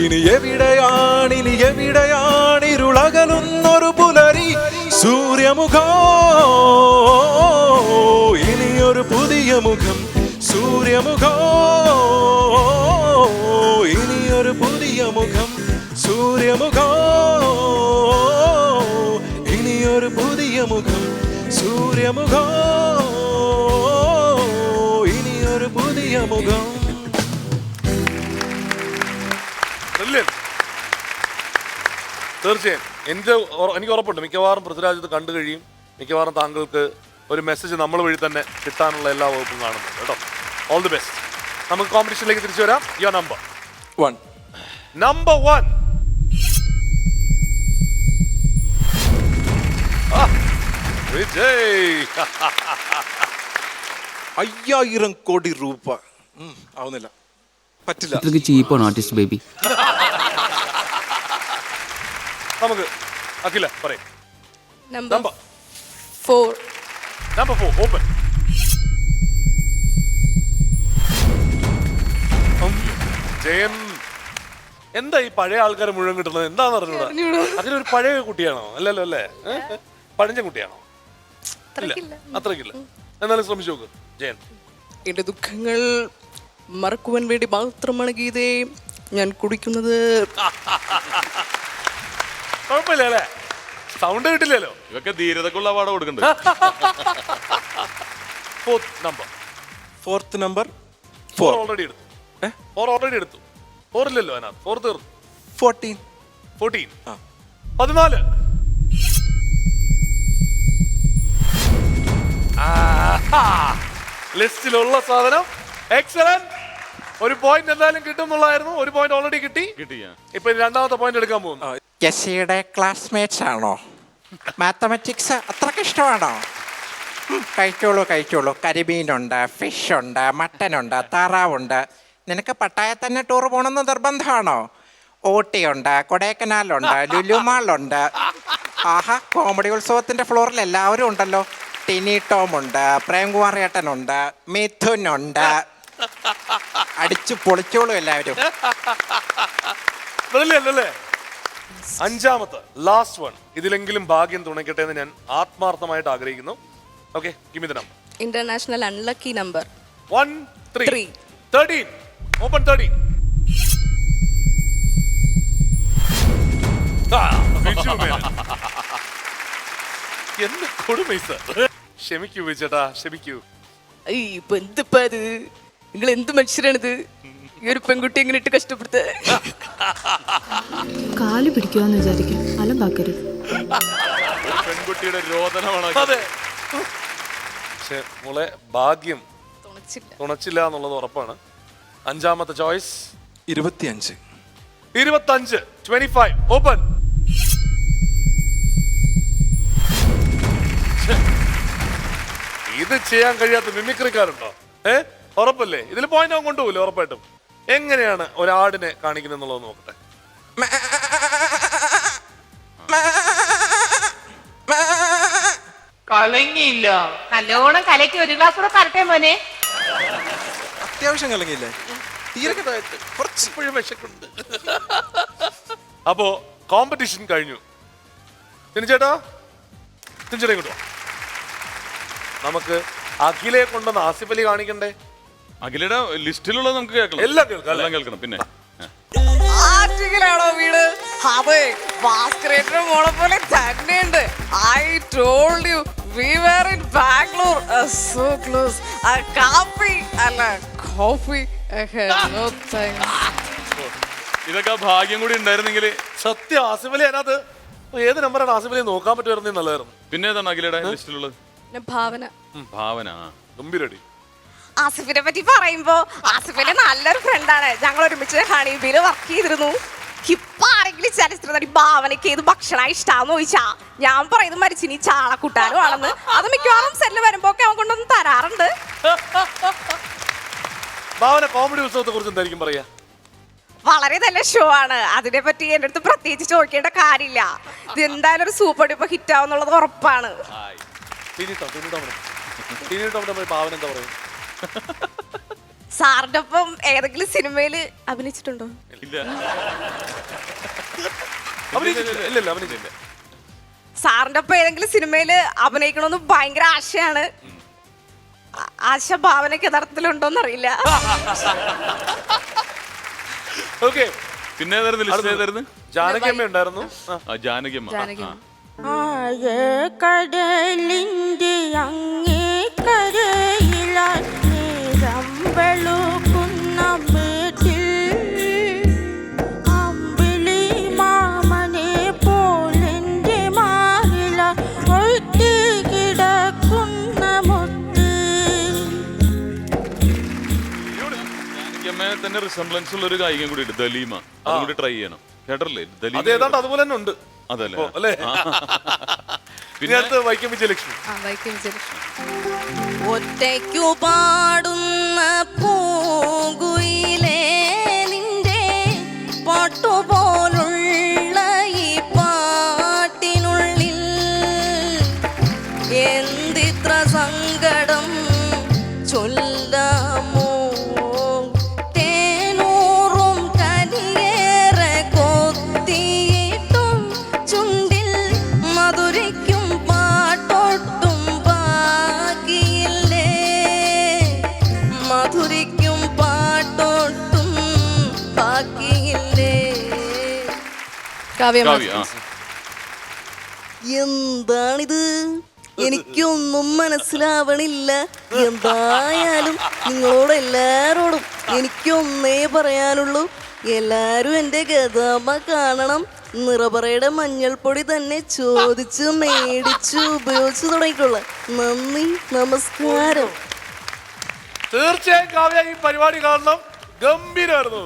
ഇനി എവിടെയാണിരുളകലുന്നൊരു പുലരി, സൂര്യമുഖോ ഇനിയൊരു പുതിയ മുഖം, സൂര്യമുഖോ ഇനിയൊരു പുതിയ മുഖം, സൂര്യമുഖോ ഇനിയൊരു പുതിയ മുഖം, സൂര്യമുഖോ ഇനിയൊരു പുതിയ മുഖം.
തീർച്ചയായും എനിക്ക് ഉറപ്പുണ്ട് മിക്കവാറും പൃഥ്വിരാജ് ഇത് കണ്ടു കഴിയും. മിക്കവാറും താങ്കൾക്ക് ഒരു മെസ്സേജ് നമ്മൾ വഴി തന്നെ കിട്ടാനുള്ള എല്ലാ വകുപ്പും കാണുന്നുണ്ട് കേട്ടോ. All the best. നമുക്ക് കോമ്പറ്റീഷനിലേക്ക് തിരിച്ചു വരാം. Your number
1.
നമ്പർ 1. വിജയ്.
5000 കോടി രൂപ ആവുന്നില്ല, പറ്റില്ല.
ചീപ്പാണ് ആർട്ടിസ്റ്റ് ബേബി.
നമുക്ക് അഖില പറയും.
നമ്പർ 4.
Number 4 open. ജയൻ എന്താ ഈ പഴയ ആൾക്കാർ മുഴുവൻ കിട്ടുന്നത്? എന്താന്ന് അറിഞ്ഞൂടാ. അങ്ങനെ ഒരു പഴയ കുട്ടിയാണോ? അല്ലല്ലോ അല്ലേ? പഴഞ്ച കുട്ടിയാണോ? ഇല്ല, അത്രക്കില്ല. എന്നാലും ശ്രമിച്ചു നോക്ക് ജയൻ.
എന്റെ ദുഃഖങ്ങൾ മറക്കുവാൻ വേണ്ടി മാത്രമാണ് ഗീതേ ഞാൻ കുടിക്കുന്നത്.
കുഴപ്പമില്ല അല്ലേ? സൗണ്ട് കിട്ടില്ലല്ലോ.
ഇതൊക്കെ ധീരതക്കുള്ള അവാർഡ് കൊടുക്കണ്ടേ?
ഫോർത്ത് നമ്പർ 4 ഓൾറെഡി എടുത്തു. 4 ഓൾറെഡി എടുത്തു. 4 ഇല്ലല്ലോ അതിനകത്ത്. 4 തീർന്നു. 14. 14. ലിസ്റ്റിലുള്ള സാധനം. എക്സലന്റ്. ഒരു പോയിന്റ് എന്തായാലും കിട്ടും എന്നുള്ളതായിരുന്നു. ഒരു പോയിന്റ് ഓൾറെഡി കിട്ടി. ഇപ്പൊ രണ്ടാമത്തെ പോയിന്റ് എടുക്കാൻ പോകുന്നു.
യശിയുടെ ക്ലാസ്മേറ്റ്സ് ആണോ? മാത്തമാറ്റിക്സ് അത്രക്ക് ഇഷ്ടമാണോ? കഴിച്ചോളൂ കഴിച്ചോളൂ. കരിമീനുണ്ട്, ഫിഷ് ഉണ്ട്, മട്ടനുണ്ട്, താറാവുണ്ട്. നിനക്ക് പട്ടായ തന്നെ ടൂർ പോകണമെന്ന് നിർബന്ധമാണോ? ഊട്ടിയുണ്ട്, കൊടൈക്കനാലുണ്ട്, ലുലുമാളുണ്ട്. ആഹാ, കോമഡി ഉത്സവത്തിന്റെ ഫ്ലോറിൽ എല്ലാവരും ഉണ്ടല്ലോ. ടിനി ടോം ഉണ്ട്, പ്രേംകുമാർ ഏട്ടനുണ്ട്, മിഥുനുണ്ട്. അടിച്ചു പൊളിച്ചോളൂ എല്ലാവരും.
അല്ലേ? അഞ്ചാമത്തെ ലാസ്റ്റ് വൺ. ഇതിലെങ്കിലും ഭാഗ്യം തുണയ്ക്കട്ടെ എന്ന് ഞാൻ ആത്മാർത്ഥമായിട്ട് ആഗ്രഹിക്കുന്നു. Okay, give me the number.
International unlucky number
1 3 13. Open 13. എന്ത് കൊടുമൈ സർ. ക്ഷമിക്കൂ ചേട്ടാ, ക്ഷമിക്കൂ.
ഇപ്പൊ എന്തിപ്പോ അത്? നിങ്ങൾ എന്ത് മനുഷ്യരാണിത്? ഈ ഒരു പെൺകുട്ടി എങ്ങനെ ഇട്ട് കഷ്ടപ്പെടുത്ത?
കാല് പിടിക്കുവാന്ന് വിചാരിക്കും, അലമ്പാക്കരുത്.
പെൺകുട്ടിയുടെ രോദനമാണ്.
അതെ, പക്ഷെ മോളെ ഭാഗ്യം തുണച്ചില്ല എന്നുള്ളത് ഉറപ്പാണ്. അഞ്ചാമത്തെ ചോയ്സ്
25.
25 ഓപ്പൺ. ഇത് ചെയ്യാൻ കഴിയാത്ത മിമിക്രിക്കാരുണ്ടോ? ഉറപ്പല്ലേ? ഇതിൽ പോയിന്റ് അവൻ കൊണ്ടുപോകില്ല ഉറപ്പായിട്ടും. എങ്ങനെയാണ് ഒരാടിനെ കാണിക്കുന്നത് എന്നുള്ളത് നോക്കട്ടെ.
കലങ്ങിയില്ല. നല്ലോണം കലക്കി ഒരു ഗ്ലാസ് കൂടെ തരട്ടെ മോനെ.
അത്യാവശ്യം കലങ്ങിയില്ലേ?
കുറച്ചിപ്പോഴും വിശക്കുണ്ട്. അപ്പോ കോമ്പറ്റീഷൻ കഴിഞ്ഞു. ചേട്ടാ ഇങ്ങോട്ടോ. നമുക്ക് അഖിലെ കൊണ്ടുവന്ന് ആസിഫ് അലി കാണിക്കണ്ടേ?
അഖിലയുടെ ലിസ്റ്റിലുള്ളത് നമുക്ക് കേൾക്കണം.
എല്ലാം കേൾക്കണം.
പിന്നെ
ആറ്റിങ്ങിലാണോ വീട്? അതെ, ഭാസ്കരേട്ടന്റെ മോളെ പോലെ തന്നെയുണ്ട്. I told you we were in Bangalore, so close. Coffee അല്ല കോഫി. No thanks.
ഇതൊക്കെ ഭാഗ്യം കൂടി ഉണ്ടായിരുന്നെങ്കിൽ.
സത്യം ആസിഫ് അലി അതിനകത്ത് ഏത് നമ്പറാണ് ആസിഫ് അലി നോക്കാൻ പറ്റുമായിരുന്നു നല്ലതായിരുന്നു.
പിന്നെ ഏതാണ് അഖിലയുടെ ലിസ്റ്റിലുള്ളത്? ഭാവന ഗംഭീരടി.
ആസിഫിനെ പറ്റി പറയുമ്പോ ആസിഫിന്റെ നല്ലൊരു ഫ്രണ്ടാണ്. ഞങ്ങൾ ഒരുമിച്ച് ഹണിബീല് വർക്ക് ചെയ്തിരുന്നു. ഇപ്പൊ ആരെങ്കിലും ചലച്ചിത്ര നടി ഭാവനയ്ക്ക് ഏത് ഭക്ഷണം ഇഷ്ടാന്ന് ചോദിച്ചാ ഞാൻ പറയുന്നത് മരിച്ചിനി ചാളക്കൂട്ടാനും ആണെന്ന്. അത് മിക്കവാറും സെല്ല് വരുമ്പോ ഒക്കെ അവൻ കൊണ്ടൊന്ന് തരാറുണ്ട്.
ഭാവന കോമഡി ഉത്സവത്തെ കുറിച്ച് എന്തായിരിക്കും പറയാ?
വളരെ നല്ല ഷോ ആണ്. അതിനെ പറ്റി എന്റെ അടുത്ത് പ്രത്യേകിച്ച് ചോദിക്കേണ്ട കാര്യമില്ല. ഇത് എന്തായാലും ഒരു സൂപ്പർ ഡ്യൂപ്പർ ഹിറ്റ് ആവുന്നുള്ളത് ഉറപ്പാണ്.
ഭാവന എന്താ പറയുക?
സാറിന്റെ ഒപ്പം ഏതെങ്കിലും സിനിമയിൽ അഭിനയിച്ചിട്ടുണ്ടോ? സാറിന്റെ ഒപ്പം ഏതെങ്കിലും സിനിമയിൽ അഭിനയിക്കണമെന്ന് ഭയങ്കര ആശയാണ്. ആശ ഭാവനയ്ക്ക് യഥാർത്ഥത്തിലുണ്ടോന്ന് അറിയില്ല.
പിന്നെ
ജാനകിയമ്മ ഉണ്ടായിരുന്നു.
ജാനകിയമ്മ
കടലിന്റെ അങ്ങേ കരയിലായി വെളുക്കുന്ന വീട്ടിൽ അമ്പിളി മാമനെ പോലെന്റെ മാറില ഒട്ടി കിടക്കുന്ന മുത്ത്.
ജാനകിയമ്മയെ തന്നെ റിസംബ്ലൻസ് ഉള്ള ഒരു ഗായികം കൂടി ഉണ്ട്, ദലീമ. അതും കൂടി ട്രൈ ചെയ്യണം. കേട്ടല്ലേ?
ഏതാണ്ട് അതുപോലെ തന്നെ ഉണ്ട്.
അതല്ലേ?
പിന്നെ അടുത്ത് വൈക്കം വിജയലക്ഷ്മി.
ഒറ്റയ്ക്കു പാടുന്ന പൂങ്കുയിലേ നിന്റെ പാട്ടുപോലുള്ള ഈ പാട്ടിനുള്ളിൽ
കാവ്യ
കാവ്യ ആ.
എന്താണിത്? എനിക്കൊന്നും മനസ്സിലാവണില്ല. എന്തായാലും നിങ്ങളോട് എല്ലാരോടും എനിക്കൊന്നേ പറയാനുള്ളൂ. എല്ലാരും എന്റെ ഗതാമ കാണണം. നിറപറയുടെ മഞ്ഞൾപ്പൊടി തന്നെ ചോദിച്ച് മേടിച്ച് ഉപയോഗിച്ച് തുടങ്ങിയിട്ടുള്ള. നന്ദി, നമസ്കാരം.
തീർച്ചയായും കാവ്യ ഈ പരിപാടി കാണണം. ഗംഭീരമായിരുന്നു.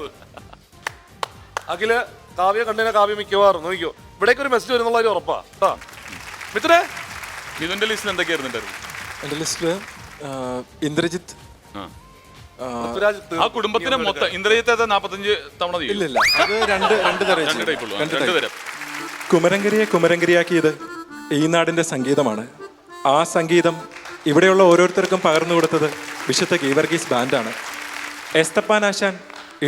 അഖില് കാവ്യ കണ്ടിനെ കാവ്യ മിക്കവാറും നോക്കിയോ ഇവിടേക്ക് ഒരു മെസ്സേജ് വരുന്നുള്ള ഒരു ഉറപ്പാ കേട്ടോ. മിഥുനെ
മിഥുന്റെ ലിസ്റ്റിൽ എന്തൊക്കെയായിരുന്നു?
എൻ്റെ ലിസ്റ്റില് ഇന്ദ്രജിത്ത്,
ആ കുടുംബത്തിനെ മൊത്തം ഇന്ദ്രജിത്ത് 45 തവണ ചെയ്യും.
ഇല്ലില്ല, അത് രണ്ട്
തരം.
കുമരങ്കരിയെ കുമരങ്കരിയാക്കിയത് ഈ നാടിൻ്റെ സംഗീതമാണ്. ആ സംഗീതം ഇവിടെയുള്ള ഓരോരുത്തർക്കും പകർന്നു കൊടുത്തത് വിശുദ്ധ ഗീവർഗീസ് ബാൻഡാണ്. എസ്തപ്പാനാശാൻ,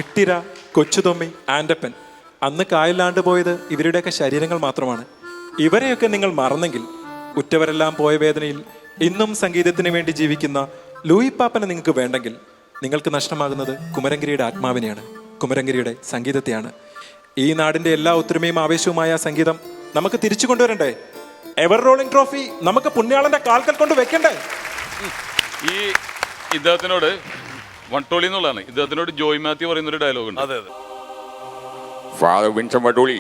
ഇട്ടിര, കൊച്ചുതൊമ്മി, ആൻഡപ്പൻ, അന്ന് കായലാണ്ട് പോയത് ഇവരുടെയൊക്കെ ശരീരങ്ങൾ മാത്രമാണ്. ഇവരെയൊക്കെ നിങ്ങൾ മറന്നെങ്കിൽ ഉറ്റവരെല്ലാം പോയ വേദനയിൽ ഇന്നും സംഗീതത്തിന് വേണ്ടി ജീവിക്കുന്ന ലൂയി പാപ്പനെ നിങ്ങൾക്ക് വേണ്ടെങ്കിൽ നിങ്ങൾക്ക് നഷ്ടമാകുന്നത് കുമരങ്കരിയുടെ ആത്മാവിനെയാണ്, കുമരങ്കരിയുടെ സംഗീതത്തെയാണ്. ഈ നാടിൻ്റെ എല്ലാ ഒത്തൊരുമയും ആവേശവുമായ സംഗീതം നമുക്ക് തിരിച്ചു കൊണ്ടുവരണ്ടേ? എവർ റോളിംഗ് ട്രോഫി നമുക്ക് പുണ്യാളന്റെ കാൽക്കൽ കൊണ്ട് വെക്കണ്ടേ?
ഈ ഇദ്ദേഹത്തിനോട് വട്ടോളി എന്നുള്ളതാണ്. ഇദ്ദേഹത്തിനോട് ജോയ് മാത്യു പറയുന്ന ഒരു ഡയലോഗ് ഉണ്ട്.
അതെ അതെ.
ഫാദർ വിൻസൻ വട്ടോളി,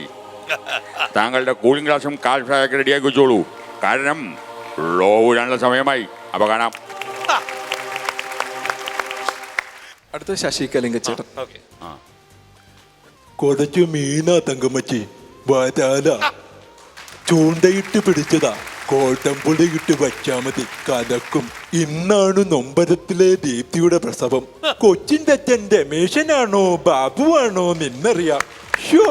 താങ്കളുടെ കൂളിംഗ് ഗ്ലാസും കാൽ ഫ്ലാഗൊക്കെ റെഡിയാക്കി വെച്ചോളൂ. കാരണം ലോ വീഴാനുള്ള സമയമായി. അപ്പൊ കാണാം.
അടുത്ത ശശി കലിംഗച്ചേട്ടൻ.
കൊടച്ചു മീനാ തങ്കമ്മച്ചി, വരാല ചൂണ്ടയിട്ട് പിടിച്ചതാ, കോട്ടംപുളി ഇട്ട് വച്ചാ മതി, കലക്കും. ഇന്നാണ് നൊമ്പരത്തിലെ ദീപ്തിയുടെ പ്രസവം. കൊച്ചിൻ്റെ അച്ഛൻ രമേശനാണോ ബാബുവാണോ നിന്നറിയാം. ഷോ,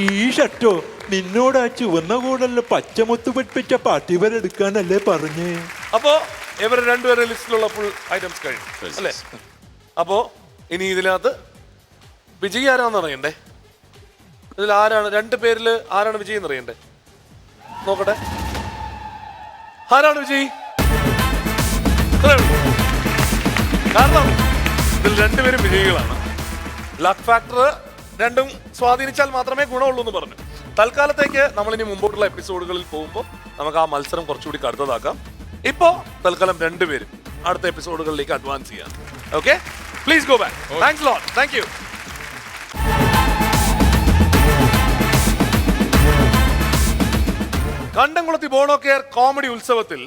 ഈ ഷർട്ടോ നിന്നോട് ആ ചുവന്ന കൂടല്ല പച്ചമുത്ത് പിടിപ്പിച്ച പാട്ടിവരെടുക്കാനല്ലേ പറഞ്ഞേ.
അപ്പോ ഇവർ രണ്ടുപേരുടെ ലിസ്റ്റിലുള്ള ഫുൾ ഐറ്റംസ് കഴിഞ്ഞു അല്ലേ? അപ്പോ ഇനി ഇതിനകത്ത് വിജയ് ആരാന്ന് അറിയണ്ടേ? ഇതിൽ ആരാണ് രണ്ട് പേരില് ആരാണ് വിജയ് എന്ന് അറിയണ്ടേ? നോക്കട്ടെ, ആരാണ് വിജയ്? കാരണം ഇതിൽ രണ്ടുപേരും വിജയികളാണ്. ലക്ക് ഫാക്ടർ രണ്ടും സ്വാധീനിച്ചാൽ മാത്രമേ ഗുണമുള്ളൂ എന്ന് പറഞ്ഞു. തൽക്കാലത്തേക്ക് നമ്മളിനി മുമ്പോട്ടുള്ള എപ്പിസോഡുകളിൽ പോകുമ്പോൾ നമുക്ക് ആ മത്സരം കുറച്ചുകൂടി കടുത്തതാക്കാം. ഇപ്പോ തൽക്കാലം രണ്ടുപേരും അടുത്ത എപ്പിസോഡുകളിലേക്ക് അഡ്വാൻസ് ചെയ്യാം. Okay, please go back. Thanks lot. Thank you. കണ്ടംകുളത്തി ബോണോ കെയർ കോമഡി ഉത്സവത്തിൽ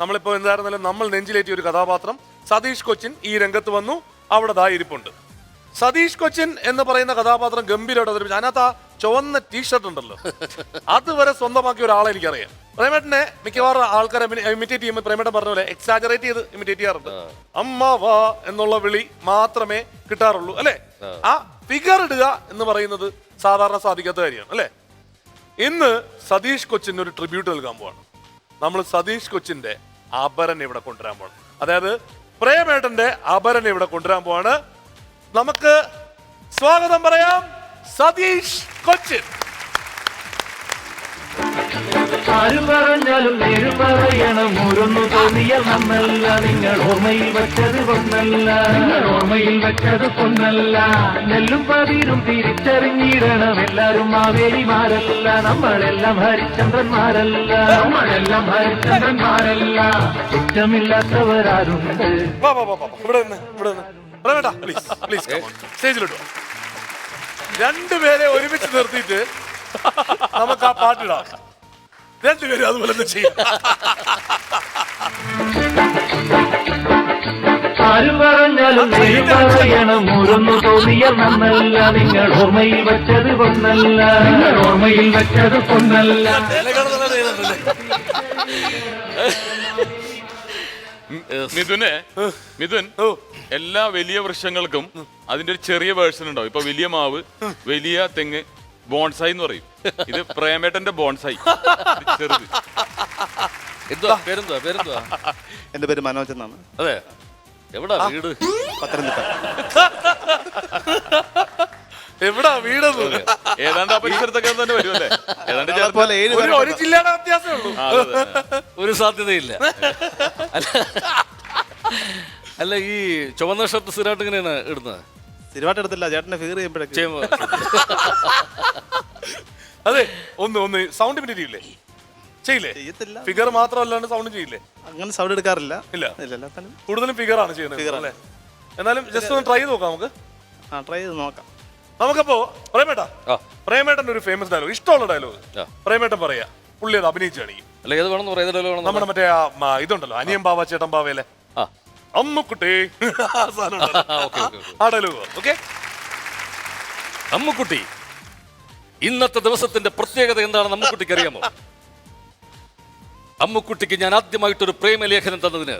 നമ്മളിപ്പോ എന്തായിരുന്നാലും നമ്മൾ നെഞ്ചിലേറ്റിയ ഒരു കഥാപാത്രം സതീഷ് കൊച്ചിൻ ഈ രംഗത്ത് വന്നു. അവിടെ ദാ ഇരിപ്പുണ്ട്. സതീഷ് കൊച്ചിൻ എന്ന് പറയുന്ന കഥാപാത്രം ഗംഭീരമായിട്ട് അവതരിപ്പിച്ചു. അതിനകത്ത് ആ ചുവന്ന ടീഷർട്ട് ഉണ്ടല്ലോ, അതുവരെ സ്വന്തമാക്കിയ ഒരാളെ എനിക്കറിയാം. പ്രേമേട്ടനെ മിക്കവാറും ആൾക്കാരെ ഇമിറ്റേറ്റ് ചെയ്യുമ്പോൾ പ്രേമേട്ടൻ പറഞ്ഞ പോലെ എക്സാജറേറ്റ് ചെയ്ത് ഇമിറ്റേറ്റ് ചെയ്യാറുണ്ട്. അമ്മ വാ എന്നുള്ള വിളി മാത്രമേ കിട്ടാറുള്ളൂ അല്ലെ? ആ ഫിഗർ ഇടുക എന്ന് പറയുന്നത് സാധാരണ സാധിക്കാത്ത കാര്യമാണ് അല്ലെ? ഇന്ന് സതീഷ് കൊച്ചിന് ഒരു ട്രിബ്യൂട്ട് നൽകാൻ പോവാണ്. നമ്മൾ സതീഷ് കൊച്ചിന്റെ ആഭരൻ ഇവിടെ കൊണ്ടുവരാൻ പോവാണ്. അതായത് പ്രേമേട്ടന്റെ ആഭരൻ ഇവിടെ കൊണ്ടുവരാൻ പോവാണ്. നമുക്ക് സ്വാഗതം പറയാം സതീഷ് കൊച്ചിൻ.
ആര് പറഞ്ഞാലും നേര് പറയണം, ഓരോന്നു തോന്നിയാൽ നന്നല്ല. നിങ്ങൾ ഓർമ്മയിൽ വെച്ചത് പൊന്നല്ല, നിങ്ങൾ ഓർമ്മയിൽ വെച്ചത് പൊന്നല്ല. നെല്ലും പതിരും തിരിച്ചറിഞ്ഞിടണം. എല്ലാരും മാവേലിമാരല്ല, നമ്മളെല്ലാം ഹരിചന്ദ്രന്മാരല്ല, നമ്മളെല്ലാം ഹരിചന്ദ്രന്മാരല്ല. കുറ്റമില്ലാത്തവരാരുണ്ട്.
സ്റ്റേജിലിട്ടോ രണ്ടുപേരെ ഒരുമിച്ച് നിർത്തിയിട്ട് നമുക്ക് ആ പാട്ടിടാം. രണ്ടുപേരും അതുപോലെ തന്നെ ചെയ്യും.
ആര് പറഞ്ഞാലും നേര് പറയണം, ഓരോന്നു തോന്നിയാൽ നന്നല്ല. നിങ്ങൾ ഓർമ്മയിൽ വെച്ചത് പൊന്നല്ല, നിങ്ങൾ ഓർമ്മയിൽ വെച്ചത് പൊന്നല്ല.
മിഥുൻ, എല്ലാ വലിയ വൃക്ഷങ്ങൾക്കും അതിന്റെ ഒരു ചെറിയ വേർഷൻ ഉണ്ടാവും. ഇപ്പൊ വലിയ മാവ്, വലിയ തെങ്ങ് ബോൺസായി എന്ന് പറയും. ഇത് പ്രേമേട്ടന്റെ ബോൺസായി ചെറുത്.
എന്തുവാ പേരെന്തുവാ? പേരെന്തുവാ?
എന്റെ പേര് മനോജ് എന്നാണ്.
അതെ, എവിടാ വീട്?
പത്തനംതിട്ട.
എവിടാ വീട്?
ഏതാണ്ട് ആ പരിസരത്തൊക്കെ തന്നെ വരുമല്ലേ?
ഒരു ജില്ലയുടെ വ്യത്യാസമേ ഉള്ളൂ.
ഒരു സാധ്യതയില്ല. അല്ല, ഈ ചുവന്ന ഷർട്ട് സ്ഥിരമായിട്ട് ഇങ്ങനെയാണ് ഇടുന്നത്?
സ്ഥിരമായിട്ട് എടുത്തില്ല, ചേട്ടനെ ഫിഗർ ചെയ്യുമ്പോഴൊക്കെ.
അതെ ഒന്ന് സൗണ്ട് ഇമിറ്റേറ്റ് ചെയ്യില്ലേ? ചെയ്യില്ലേ? ഫിഗർ മാത്രമല്ലാണ്ട് സൗണ്ട് ചെയ്യില്ലേ?
അങ്ങനെ സൗണ്ട് എടുക്കാറില്ല.
ഇല്ല, കൂടുതലും ഫിഗർ ആണ് ചെയ്യുന്നത് അല്ലേ? എന്നാലും ജസ്റ്റ് ഒന്ന് ട്രൈ ചെയ്ത് നോക്കാം നമുക്ക്.
ട്രൈ ചെയ്ത് നോക്കാം.
നമുക്കപ്പോ പ്രേമേട്ടന്റെ ഒരു ഫേമസ് ഡയലോഗ്, ഇഷ്ടമുള്ള ഡയലോഗ് പ്രേമേട്ടൻ പറയാ, പുള്ളി അത് അഭിനയിച്ച് കാണിക്കും. നമ്മുടെ മറ്റേ ഇതുണ്ടല്ലോ അനിയൻ ബാവ ചേട്ടൻ ബാവയിലെ അമ്മുക്കുട്ടി ആ ഡയലോഗ്. ഓക്കെ,
അമ്മുക്കുട്ടി, ഇന്നത്തെ ദിവസത്തിന്റെ പ്രത്യേകത എന്താണെന്ന് അമ്മുക്കുട്ടിക്ക് അറിയാമോ? അമ്മുക്കുട്ടിക്ക് ഞാൻ ആദ്യമായിട്ടൊരു പ്രേമലേഖനം തന്നതിന്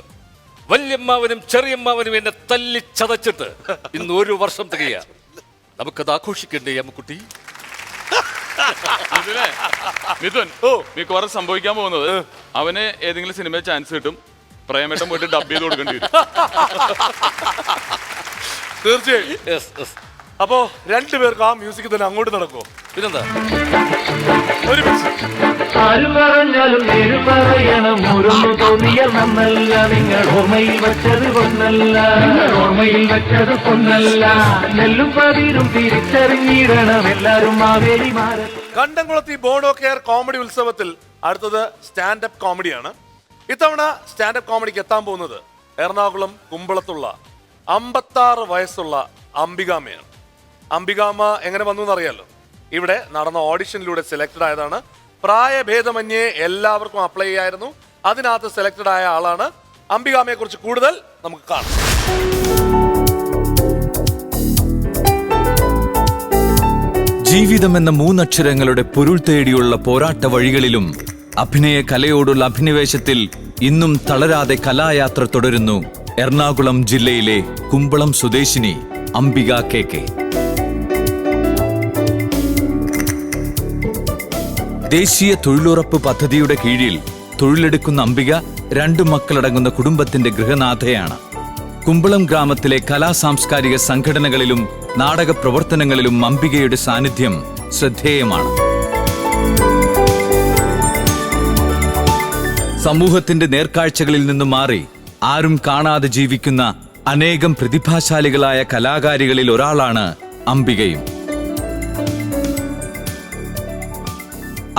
വല്യമ്മാവനും ചെറിയമ്മാവനും എന്നെ തല്ലി ചതച്ചിട്ട് ഇന്ന് 1 വർഷം തികയാ. നമുക്കത് ആഘോഷിക്കണ്ടേ അമ്മുക്കുട്ടി?
മിഥുൻ, മിക്കവാറും സംഭവിക്കാൻ പോകുന്നത് അവന് ഏതെങ്കിലും സിനിമയിൽ ചാൻസ് കിട്ടും, പ്രേമേട്ടൻ പോയിട്ട് ഡബ് ചെയ്ത് കൊടുക്കേണ്ടി വരും.
തീർച്ചയായും. അപ്പോ രണ്ടുപേർക്ക് ആ മ്യൂസിക് തന്നെ അങ്ങോട്ട് നടക്കുമോ?
പിന്നെന്താ?
ഒരു
ആര് പറഞ്ഞാലും നേര് പറയണം, ഓരോന്ന് തോന്നിയാൽ നന്നല്ല. നിങ്ങൾ ഓർമ്മയിൽ വെച്ചത് പൊന്നല്ല, നിങ്ങൾ ഓർമ്മയിൽ വെച്ചത് പൊന്നല്ല. നെല്ലും പതിരും തിരിച്ചറിഞ്ഞിടണം എല്ലാരും മാവേലിമാരെ.
കണ്ടംകുളത്തി ബോണോ കെയർ കോമഡി ഉത്സവത്തിൽ അടുത്തത് സ്റ്റാൻഡപ്പ് കോമഡിയാണ്. ഇത്തവണ സ്റ്റാൻഡപ്പ് കോമഡിക്ക് എത്താൻ പോകുന്നത് എറണാകുളം കുമ്പളത്തുള്ള 56 വയസ്സുള്ള അംബികാമ്മയാണ്. അംബികാമ്മ എങ്ങനെ വന്നു എന്നറിയാലോ. ഇവിടെ നടന്ന ഓഡിഷനിലൂടെ സെലക്ടഡ് ആയതാണ്. പ്രായഭേദമന്യേ എല്ലാവർക്കും അപ്ലൈ ചെയ്യായിരുന്നു. അതിനകത്ത് സെലക്ടഡ് ആയ ആളാണ്. അംബികാമ്മയെ കുറിച്ച് കൂടുതൽ നമുക്ക് കാണാം.
ജീവിതം എന്ന 3 അക്ഷരങ്ങളുടെ പൊരുൾ തേടിയുള്ള പോരാട്ട വഴികളിലും അഭിനയ കലയോടുള്ള അഭിനിവേശത്തിൽ ഇന്നും തളരാതെ കലായാത്ര തുടരുന്നു എറണാകുളം ജില്ലയിലെ കുമ്പളം സ്വദേശിനി അംബിക കെ. ദേശീയ തൊഴിലുറപ്പ് പദ്ധതിയുടെ കീഴിൽ തൊഴിലെടുക്കുന്ന അംബിക 2 മക്കളടങ്ങുന്ന കുടുംബത്തിന്റെ ഗൃഹനാഥയാണ്. കുമ്പളം ഗ്രാമത്തിലെ കലാസാംസ്കാരിക സംഘടനകളിലും നാടക പ്രവർത്തനങ്ങളിലും അംബികയുടെ സാന്നിധ്യം ശ്രദ്ധേയമാണ്. സമൂഹത്തിന്റെ നേർക്കാഴ്ചകളിൽ നിന്നും മാറി ആരും കാണാതെ ജീവിക്കുന്ന അനേകം പ്രതിഭാശാലികളായ കലാകാരികളിൽ ഒരാളാണ് അംബികയും.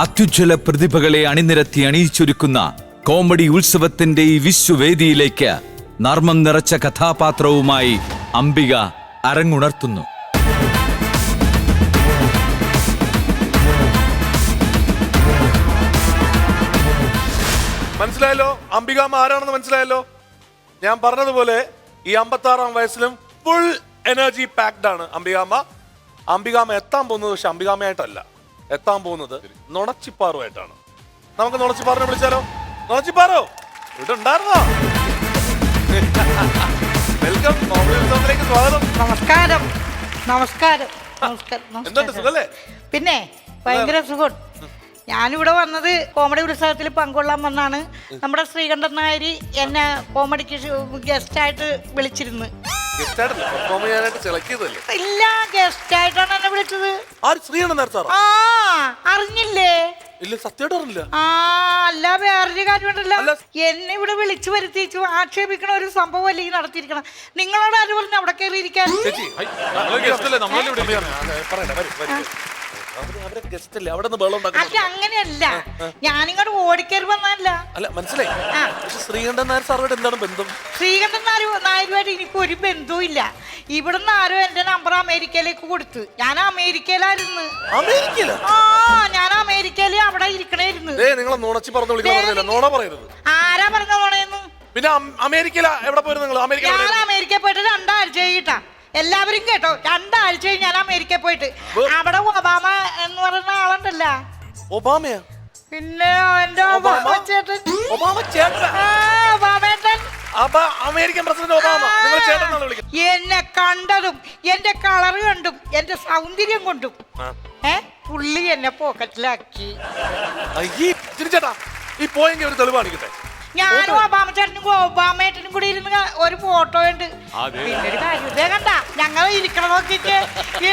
അത്യുജ്വല പ്രതിഭകളെ അണിനിരത്തി അണിയിച്ചൊരുക്കുന്ന കോമഡി ഉത്സവത്തിന്റെ ഈ വിശ്വവേദിയിലേക്ക് നർമ്മം നിറച്ച കഥാപാത്രവുമായി അംബിക അരങ്ങുണർത്തുന്നു.
മനസ്സിലായല്ലോ അംബികാമ്മ ആരാണെന്ന് മനസ്സിലായല്ലോ. ഞാൻ പറഞ്ഞതുപോലെ ഈ 56-ാം വയസ്സിലും ഫുൾ എനർജി പാക്ഡ് ആണ് അംബികാമ്മ. അംബികാമ്മ എത്താൻ പോകുന്നത് പക്ഷെ അംബികാമ്മയായിട്ടല്ല, എത്താൻ പോകുന്നത് നുണച്ചിപ്പാറുമായിട്ടാണ്. നമുക്ക് നുണച്ചിപ്പാറിനെ വിളിച്ചാലോ? നുണച്ചിപ്പാറോ ഇവിടെ ഉണ്ടായിരുന്നോ? വെൽക്കം, കോമഡിയിലേക്ക് സ്വാഗതം.
നമസ്കാരം. നമസ്കാരം.
എന്തുണ്ട്, സുഖല്ലേ?
പിന്നെ ഭയങ്കര സുഖം. ഞാനിവിടെ വന്നത് കോമഡി ഉത്സവത്തിൽ പങ്കൊള്ളാൻ വന്നാണ്. നമ്മുടെ ശ്രീകണ്ഠൻ നായരി എന്നെ കോമഡിക്ക് ഗസ്റ്റായിട്ട് വിളിച്ചിരുന്നു. ഇല്ല, ഗസ്റ്റായിട്ടാണ് എന്നെ വിളിച്ചത്. ആ, അറിഞ്ഞില്ലേ?
ഇല്ല, സത്യമായിട്ട് അറിഞ്ഞില്ല.
ആ, അല്ല വേറൊരു കാര്യമുണ്ടല്ലോ, എന്നെ ഇവിടെ വിളിച്ചു വരുത്തിച്ചു ആക്ഷേപിക്കണ ഒരു സംഭവം അല്ലെങ്കിൽ നടത്തിയിരിക്കണം. നിങ്ങളോട് ആര് പറഞ്ഞു അവിടെ കയറിയിരിക്കാൻ? അല്ല, അങ്ങനെയല്ല, ഞാനിങ്ങോട്ട് ഓടിക്കയറി വന്നല്ല.
അല്ല, മനസ്സിലായി. ശ്രീകണ്ഠൻ നായർ സാറുമായിട്ട് എന്താണ് ബന്ധം?
ശ്രീകണ്ഠൻ നായരുമായിട്ട് എനിക്ക് ഒരു ബന്ധവും ഇല്ല. ഇവിടുന്ന് ആരോ എന്റെ നമ്പർ അമേരിക്കയിലേക്ക് കൊടുത്തു. ഞാൻ അമേരിക്കയിലായിരുന്നു. ആ, ഞാൻ അമേരിക്കയിൽ അവിടെ ഇരിക്കണായിരുന്നു. ആരാ പറഞ്ഞ നോണയെന്ന്?
പിന്നെ അമേരിക്കയിൽ എവിടെ പോയിരുന്നു നിങ്ങൾ?
ഞാൻ അമേരിക്കയിൽ പോയിട്ട് 2 ആഴ്ച കഴിഞ്ഞിട്ടാ. എല്ലാവരും കേട്ടോ, 2 ആഴ്ച ഞാൻ അമേരിക്കയിൽ പോയിട്ട്. അവിടെ ഒബാമ എന്ന് പറയുന്ന ആളുണ്ടല്ലോ.
ഒബാമയാ?
പിന്നെ എന്റെ ഒബാമ ചേട്ടൻ.
അമേരിക്കൻ പ്രസിഡന്റ് ഒബാമ
എന്നെ കണ്ടതും എന്റെ കളർ കണ്ടും എന്റെ സൗന്ദര്യം കൊണ്ടും പുള്ളി എന്നെ പോക്കറ്റിലാക്കി.
ഈ പോയെങ്കിൽ ഒരു തെളിവ് കാണിക്കട്ടെ.
ഞാനും ഒബാമ ചേട്ടനും ഒബാമേട്ടനും കൂടി ഇരുന്ന് ഒരു ഫോട്ടോ ഉണ്ട്. പിന്നെ ഒരു കാര്യം കണ്ട, ഞങ്ങൾ ഇരിക്കണ നോക്കിട്ട്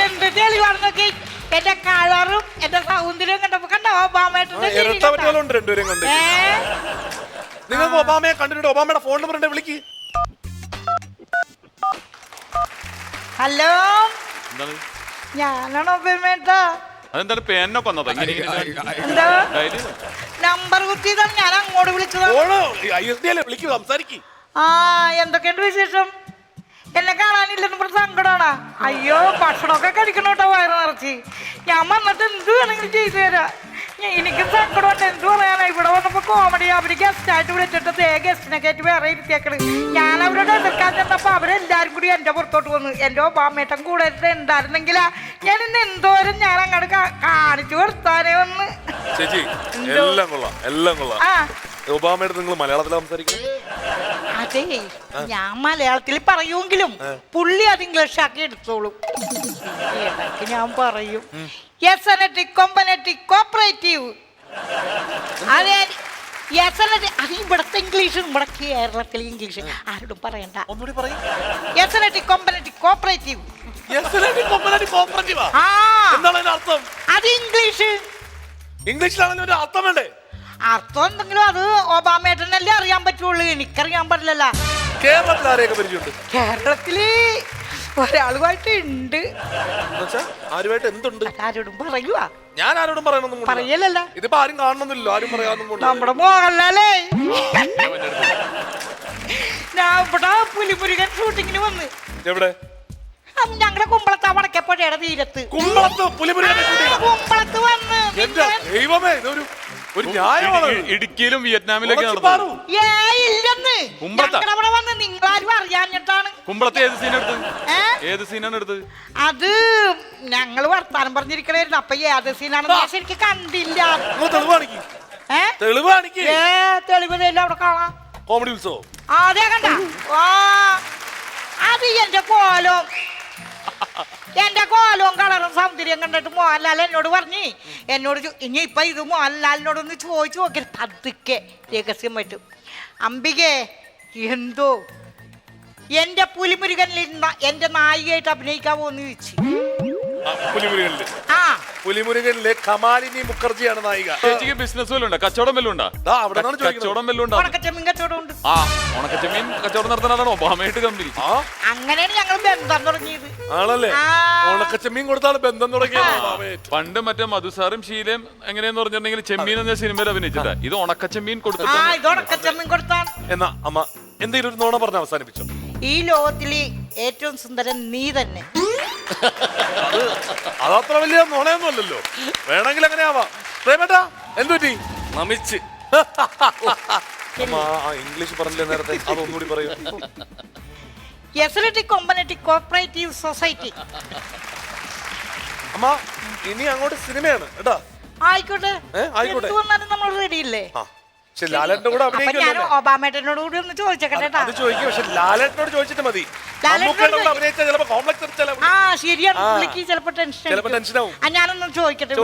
എന്ത് തെളിവാണ് നോക്കി. എന്റെ കളറും എന്റെ സൗന്ദര്യം കണ്ടപ്പോ കണ്ട ഒബാമേട്ടന്റെ.
നിങ്ങൾക്ക് ഒബാമയെ കണ്ടിട്ട് ഒബാമയുടെ ഫോൺ നമ്പർ ഉണ്ട്, വിളിക്ക്.
ഹലോ, ഞാനാണ് ഒബാമേട്ടാ.
അതെന്താണ് പേനൊക്കെ വന്നതാ
എന്താ നമ്പർ കുത്തിയതാണ്, ഞാൻ അങ്ങോട്ട് വിളിച്ചതാണ്.
വിളിക്കൂ, സംസാരിക്കും.
ആ എന്തൊക്കെയുണ്ട് വിശേഷം? എന്നെ കാണാനില്ലെന്ന് പറഞ്ഞ സങ്കടമാണോ? അയ്യോ ഭക്ഷണമൊക്കെ കഴിക്കണോട്ടോ വയറ് നിറച്ച്. ഞാൻ വന്നിട്ട് എന്ത് വേണമെങ്കിലും ചെയ്തു തരാം. എനിക്ക് സങ്കടമുണ്ട്, എന്ത് പറയാനാ. ഇവിടെ വന്നപ്പോ കോമഡി അവര് ഗസ്റ്റായിട്ട് വിളിച്ചിട്ട് ഗസ്റ്റിനെ കയറ്റി വേറെ ഇരുത്തിയേക്കണ്. ഞാൻ അവരോട് എതിർക്കാൻ ചെന്നപ്പോ അവരെല്ലാരും കൂടി എന്റെ പുറത്തോട്ട് വന്നു. എന്റെ ഒബാമേട്ടൻ കൂടെ ഉണ്ടായിരുന്നെങ്കിലാ ഞാൻ ഇന്ന് എന്തോരം ഞാൻ അങ്ങോട്ട് കാണിച്ചു കൊടുത്താനേ വന്ന്.
ചേച്ചി എല്ലാം കൊള്ളാം, എല്ലാം കൊള്ളാം. ഒബാമയുടെ നിങ്ങൾ മലയാളത്തിലാണ് സംസാരിക്കുന്നത്?
അതെ, ഞാൻ മലയാളത്തിൽ പറയുമെങ്കിലും പുള്ളി അത് ഇംഗ്ലീഷ് ആക്കി എടുത്തോളും. ഞാൻ പറയും കോപ്പറേറ്റീവ്. അതെ, അത് ഇവിടത്തെ ഇംഗ്ലീഷ്, ഇവിടെ കേരളത്തിലെ ഇംഗ്ലീഷ് ആരോടും പറയണ്ട.
ഒന്നുകൂടി പറയും.
കോപ്പറേറ്റീവ്. അത് ഇംഗ്ലീഷ്.
ഇംഗ്ലീഷിലാണെങ്കിലും ഒരു അർത്ഥം വേണ്ടേ?
അർത്ഥം എന്തെങ്കിലും അത് ഒബാമേട്ടനല്ലേ അറിയാൻ പറ്റുള്ളൂ, എനിക്കറിയാൻ പറ്റില്ലല്ലോ.
കേരളത്തിൽ ആരെയൊക്കെ പരിചയമുണ്ട്?
കേരളത്തില് ഒരാളുമായിട്ട് ഉണ്ട്.
ആരുമായിട്ട് എന്തുണ്ട്?
ആരോടും പറയുക?
ഞാൻ ആരോടും പറയണമെന്നും
പറയലല്ല.
ഇതിപ്പോ ആരും കാണണമെന്നില്ലല്ലോ, ആരും പറയാനൊന്നും.
നമ്മുടെ മോഹൻലാലേ ഞാൻ ഇവിടെ പുലിമുരുകൻ ഷൂട്ടിങ്ങിന് വന്ന്.
എവിടെ?
ഞങ്ങളുടെ കുമ്പളത്ത് വടക്കപ്പുഴയുടെ തീരത്ത്.
കുമ്പളത്ത്
വന്ന്
ദൈവമേ, ഇതൊരു ന്യായമാണ്.
ഇടുക്കിയിലും വിയറ്റ്നാമിലൊക്കെ
ഇല്ലെന്ന് അവിടെ വന്ന് നിങ്ങളാരും അറിയാഞ്ഞിട്ടാണ്.
കുമ്പളത്തെ ഏത് സീനാണ് എടുത്തത്? ഏത് സീനാണ് എടുത്തത്?
അത് ഞങ്ങള് വർത്താനം പറഞ്ഞിരിക്കണായിരുന്നു. അപ്പൊ ഏത് സീനാണെന്ന് ഞാൻ ശരിക്കും കണ്ടില്ല. തെളിവ് അവിടെ കാണാം.
കോമഡി ഉത്സവം
അതെ കണ്ട. അത് എന്റെ കോലവും കളറും സൗന്ദര്യം കണ്ടിട്ട് മോഹൻലാൽ എന്നോട് പറഞ്ഞു, ഇനി ഇപ്പൊ ഇത് മോഹൻലാലിനോടൊന്ന് ചോദിച്ചു നോക്കി പതുക്കെ രഹസ്യമായിട്ട്. അംബികേ, എന്തോ എന്റെ പുലിമുരുകനിൽ എന്റെ നായികയായിട്ട് അഭിനയിക്കാവോന്ന് ചോദിച്ചു.
പുലിമുരുകനിലെ കമാലിനി മുഖർജിയാണ് നായിക.
ചേച്ചിക്ക് ബിസിനസ് വല്ലതും ഉണ്ടോ? കച്ചവടം വല്ലതും ഉണ്ടോ? കച്ചവടം വല്ലതും ഉണ്ടോ?
ഉണക്കച്ചെമ്മീൻ കച്ചവടം ഉണ്ട്.
ആ, ഉണക്കച്ചെമ്മീൻ കച്ചവടം നടത്തുന്നതാണ് ഒബാമയായിട്ട് കമ്പനി.
അങ്ങനെയാണ് ഞങ്ങൾ ബന്ധം തുടങ്ങിയത്.
ആണല്ലേ? ഉണക്കച്ചെമ്മീൻ കൊടുത്താണ് ബന്ധം തുടങ്ങിയത്.
പണ്ട് മറ്റേ മധുസാറും ശീലയും എങ്ങനെയെന്ന് പറഞ്ഞിട്ടുണ്ടെങ്കിൽ ചെമ്മീൻ എന്ന സിനിമയിൽ അഭിനയിച്ചിട്ടാ. ഇത് ഉണക്കച്ചെമ്മീൻ
കൊടുത്താണ്.
എന്നാ അമ്മ എന്തെങ്കിലും ഒരു നോണ പറഞ്ഞ അവസാനിപ്പിച്ചോ.
ഈ ലോകത്തില് ഏറ്റവും സുന്ദരൻ നീ തന്നെ.
അതത്ര വലിയ നോണയൊന്നും അല്ലല്ലോ, വേണമെങ്കിൽ അങ്ങനെ ആവാം. പ്രേമേട്ടാ എന്തുപറ്റി?
നമിച്ച്
ഇംഗ്ലീഷ് പറഞ്ഞില്ലേ നേരത്തെ, അതൊന്നുകൂടി പറയൂ.
Cooperative society.
അമ്മ ഇനി അങ്ങോട്ട് സിനിമയാണ് കേട്ടാ.
ആയിക്കോട്ടെ, നമ്മൾ റെഡി ഇല്ലേ?
പക്ഷെ ലാലേട്ടന്റെ കൂടെ അഭിനയിക്കല്ലോ.
ഒബാമേട്ടനോട് കൂടി ഒന്ന് ചോദിച്ചേക്കട്ടെ.
അത് ചോദിക്കും, പക്ഷെ ലാലേട്ടനോട് ചോദിച്ചിട്ട് മതി.
ഞാനൊന്നും ചോദിക്കട്ടെ.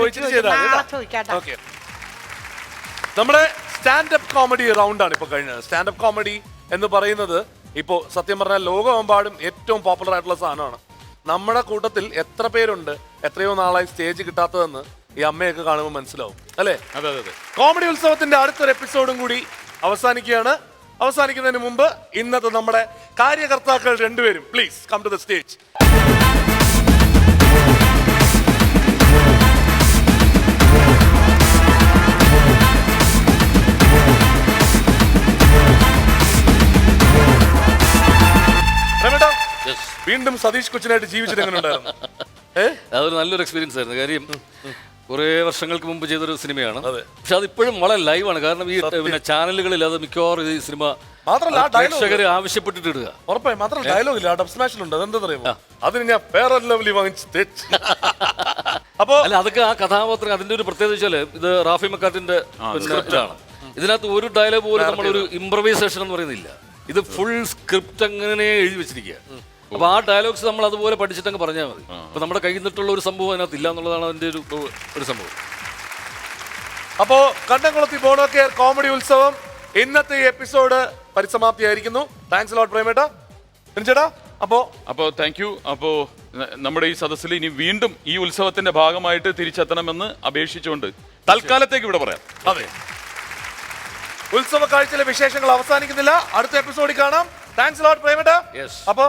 നമ്മുടെ സ്റ്റാൻഡപ്പ് കോമഡി റൗണ്ട് ആണ് ഇപ്പൊ കഴിഞ്ഞത്. സ്റ്റാൻഡപ്പ് കോമഡി എന്ന് പറയുന്നത് ഇപ്പോ സത്യം പറഞ്ഞാൽ ലോകമെമ്പാടും ഏറ്റവും പോപ്പുലർ ആയിട്ടുള്ള സാധനമാണ്. നമ്മുടെ കൂട്ടത്തിൽ എത്ര പേരുണ്ട് എത്രയോ നാളായി സ്റ്റേജ് കിട്ടാത്തതെന്ന് ഈ അമ്മയൊക്കെ കാണുമ്പോൾ മനസ്സിലാവും അല്ലേ?
അതെ അതെ.
കോമഡി ഉത്സവത്തിന്റെ അടുത്തൊരു എപ്പിസോഡും കൂടി അവസാനിക്കുകയാണ്. അവസാനിക്കുന്നതിന് മുമ്പ് ഇന്നത്തെ നമ്മുടെ കാര്യകർത്താക്കൾ രണ്ടുപേരും please come to the stage. വീണ്ടും സതീഷ് കൊച്ചിനായിട്ട് ജീവിച്ചത് എങ്ങനെ ഉണ്ടായിരുന്നു?
അതൊരു നല്ലൊരു എക്സ്പീരിയൻസ് ആയിരുന്നു. കാര്യം കുറേ വർഷങ്ങൾക്ക് മുമ്പ് ചെയ്തൊരു സിനിമയാണ്. പക്ഷെ അതിപ്പോഴും വളരെ ലൈവാണ്. കാരണം ഈ പിന്നെ ചാനലുകളിൽ അത് മിക്കവാറും ഈ സിനിമ പ്രേക്ഷകരെ ആവശ്യപ്പെട്ടിട്ടിടുക.
ഉറപ്പായും മാത്രമല്ല ഡയലോഗ് ഇല്ല, ഡബ് സ്മാഷിലുണ്ട്. അതെന്താ പറയുമോ, അതിന് ഞാൻ ഫെയർ ആൻഡ് ലവ്ലി വാങ്ങിച്ച് അപ്പൊ
അല്ല, അതൊക്കെ ആ കഥാപാത്രം അതിന്റെ ഒരു പ്രത്യേകത വെച്ചാല് ഇത് റാഫി മക്കാട്ടിന്റെ ഇതാണ്. ഇതിനകത്ത് ഒരു ഡയലോഗ് പോലും നമ്മളൊരു ഇംപ്രവൈസേഷൻ എന്ന് പറയുന്നില്ല. ഇത് ഫുൾ സ്ക്രിപ്റ്റ് അങ്ങനെ എഴുതി വെച്ചിരിക്കുക. അപ്പൊ ആ ഡയലോഗ്സ് നമ്മൾ അതുപോലെ പഠിച്ചിട്ടങ്ങ് പറഞ്ഞാൽ മതി. അപ്പൊ നമ്മുടെ കയ്യിൽ നിന്നിട്ടുള്ള ഒരു സംഭവം അതിനകത്ത് ഇല്ല എന്നുള്ളതാണ് അതിന്റെ ഒരു സംഭവം.
അപ്പോ കണ്ടംകുളത്തി ബോണോ കെയർ കോമഡി ഉത്സവം ഇന്നത്തെ എപ്പിസോഡ് പരിസമാപ്തിയായിരിക്കുന്നു. Thanks lot പ്രേമേട്ടാ. ചേട്ടാ
അപ്പോ താങ്ക് യു. അപ്പോ നമ്മുടെ ഈ സദസ്സിൽ ഇനി വീണ്ടും ഈ ഉത്സവത്തിന്റെ ഭാഗമായിട്ട് തിരിച്ചെത്തണമെന്ന് അപേക്ഷിച്ചുകൊണ്ട് തൽക്കാലത്തേക്ക് ഇവിടെ പറയാം.
അതെ, ഉത്സവ കാഴ്ചയിലെ വിശേഷങ്ങൾ അവസാനിക്കുന്നില്ല. അടുത്ത എപ്പിസോഡിൽ കാണാം. താങ്ക്സ് ലോട്ട് പ്രേമേട്ടാ.
അപ്പോ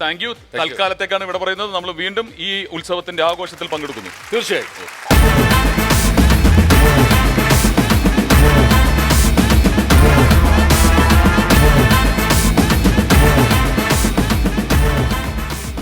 താങ്ക് യു. തൽക്കാലത്തേക്കാണ് ഇവിടെ പറയുന്നത്. നമ്മൾ വീണ്ടും ഈ ഉത്സവത്തിന്റെ ആഘോഷത്തിൽ പങ്കെടുക്കുന്നു.
തീർച്ചയായും.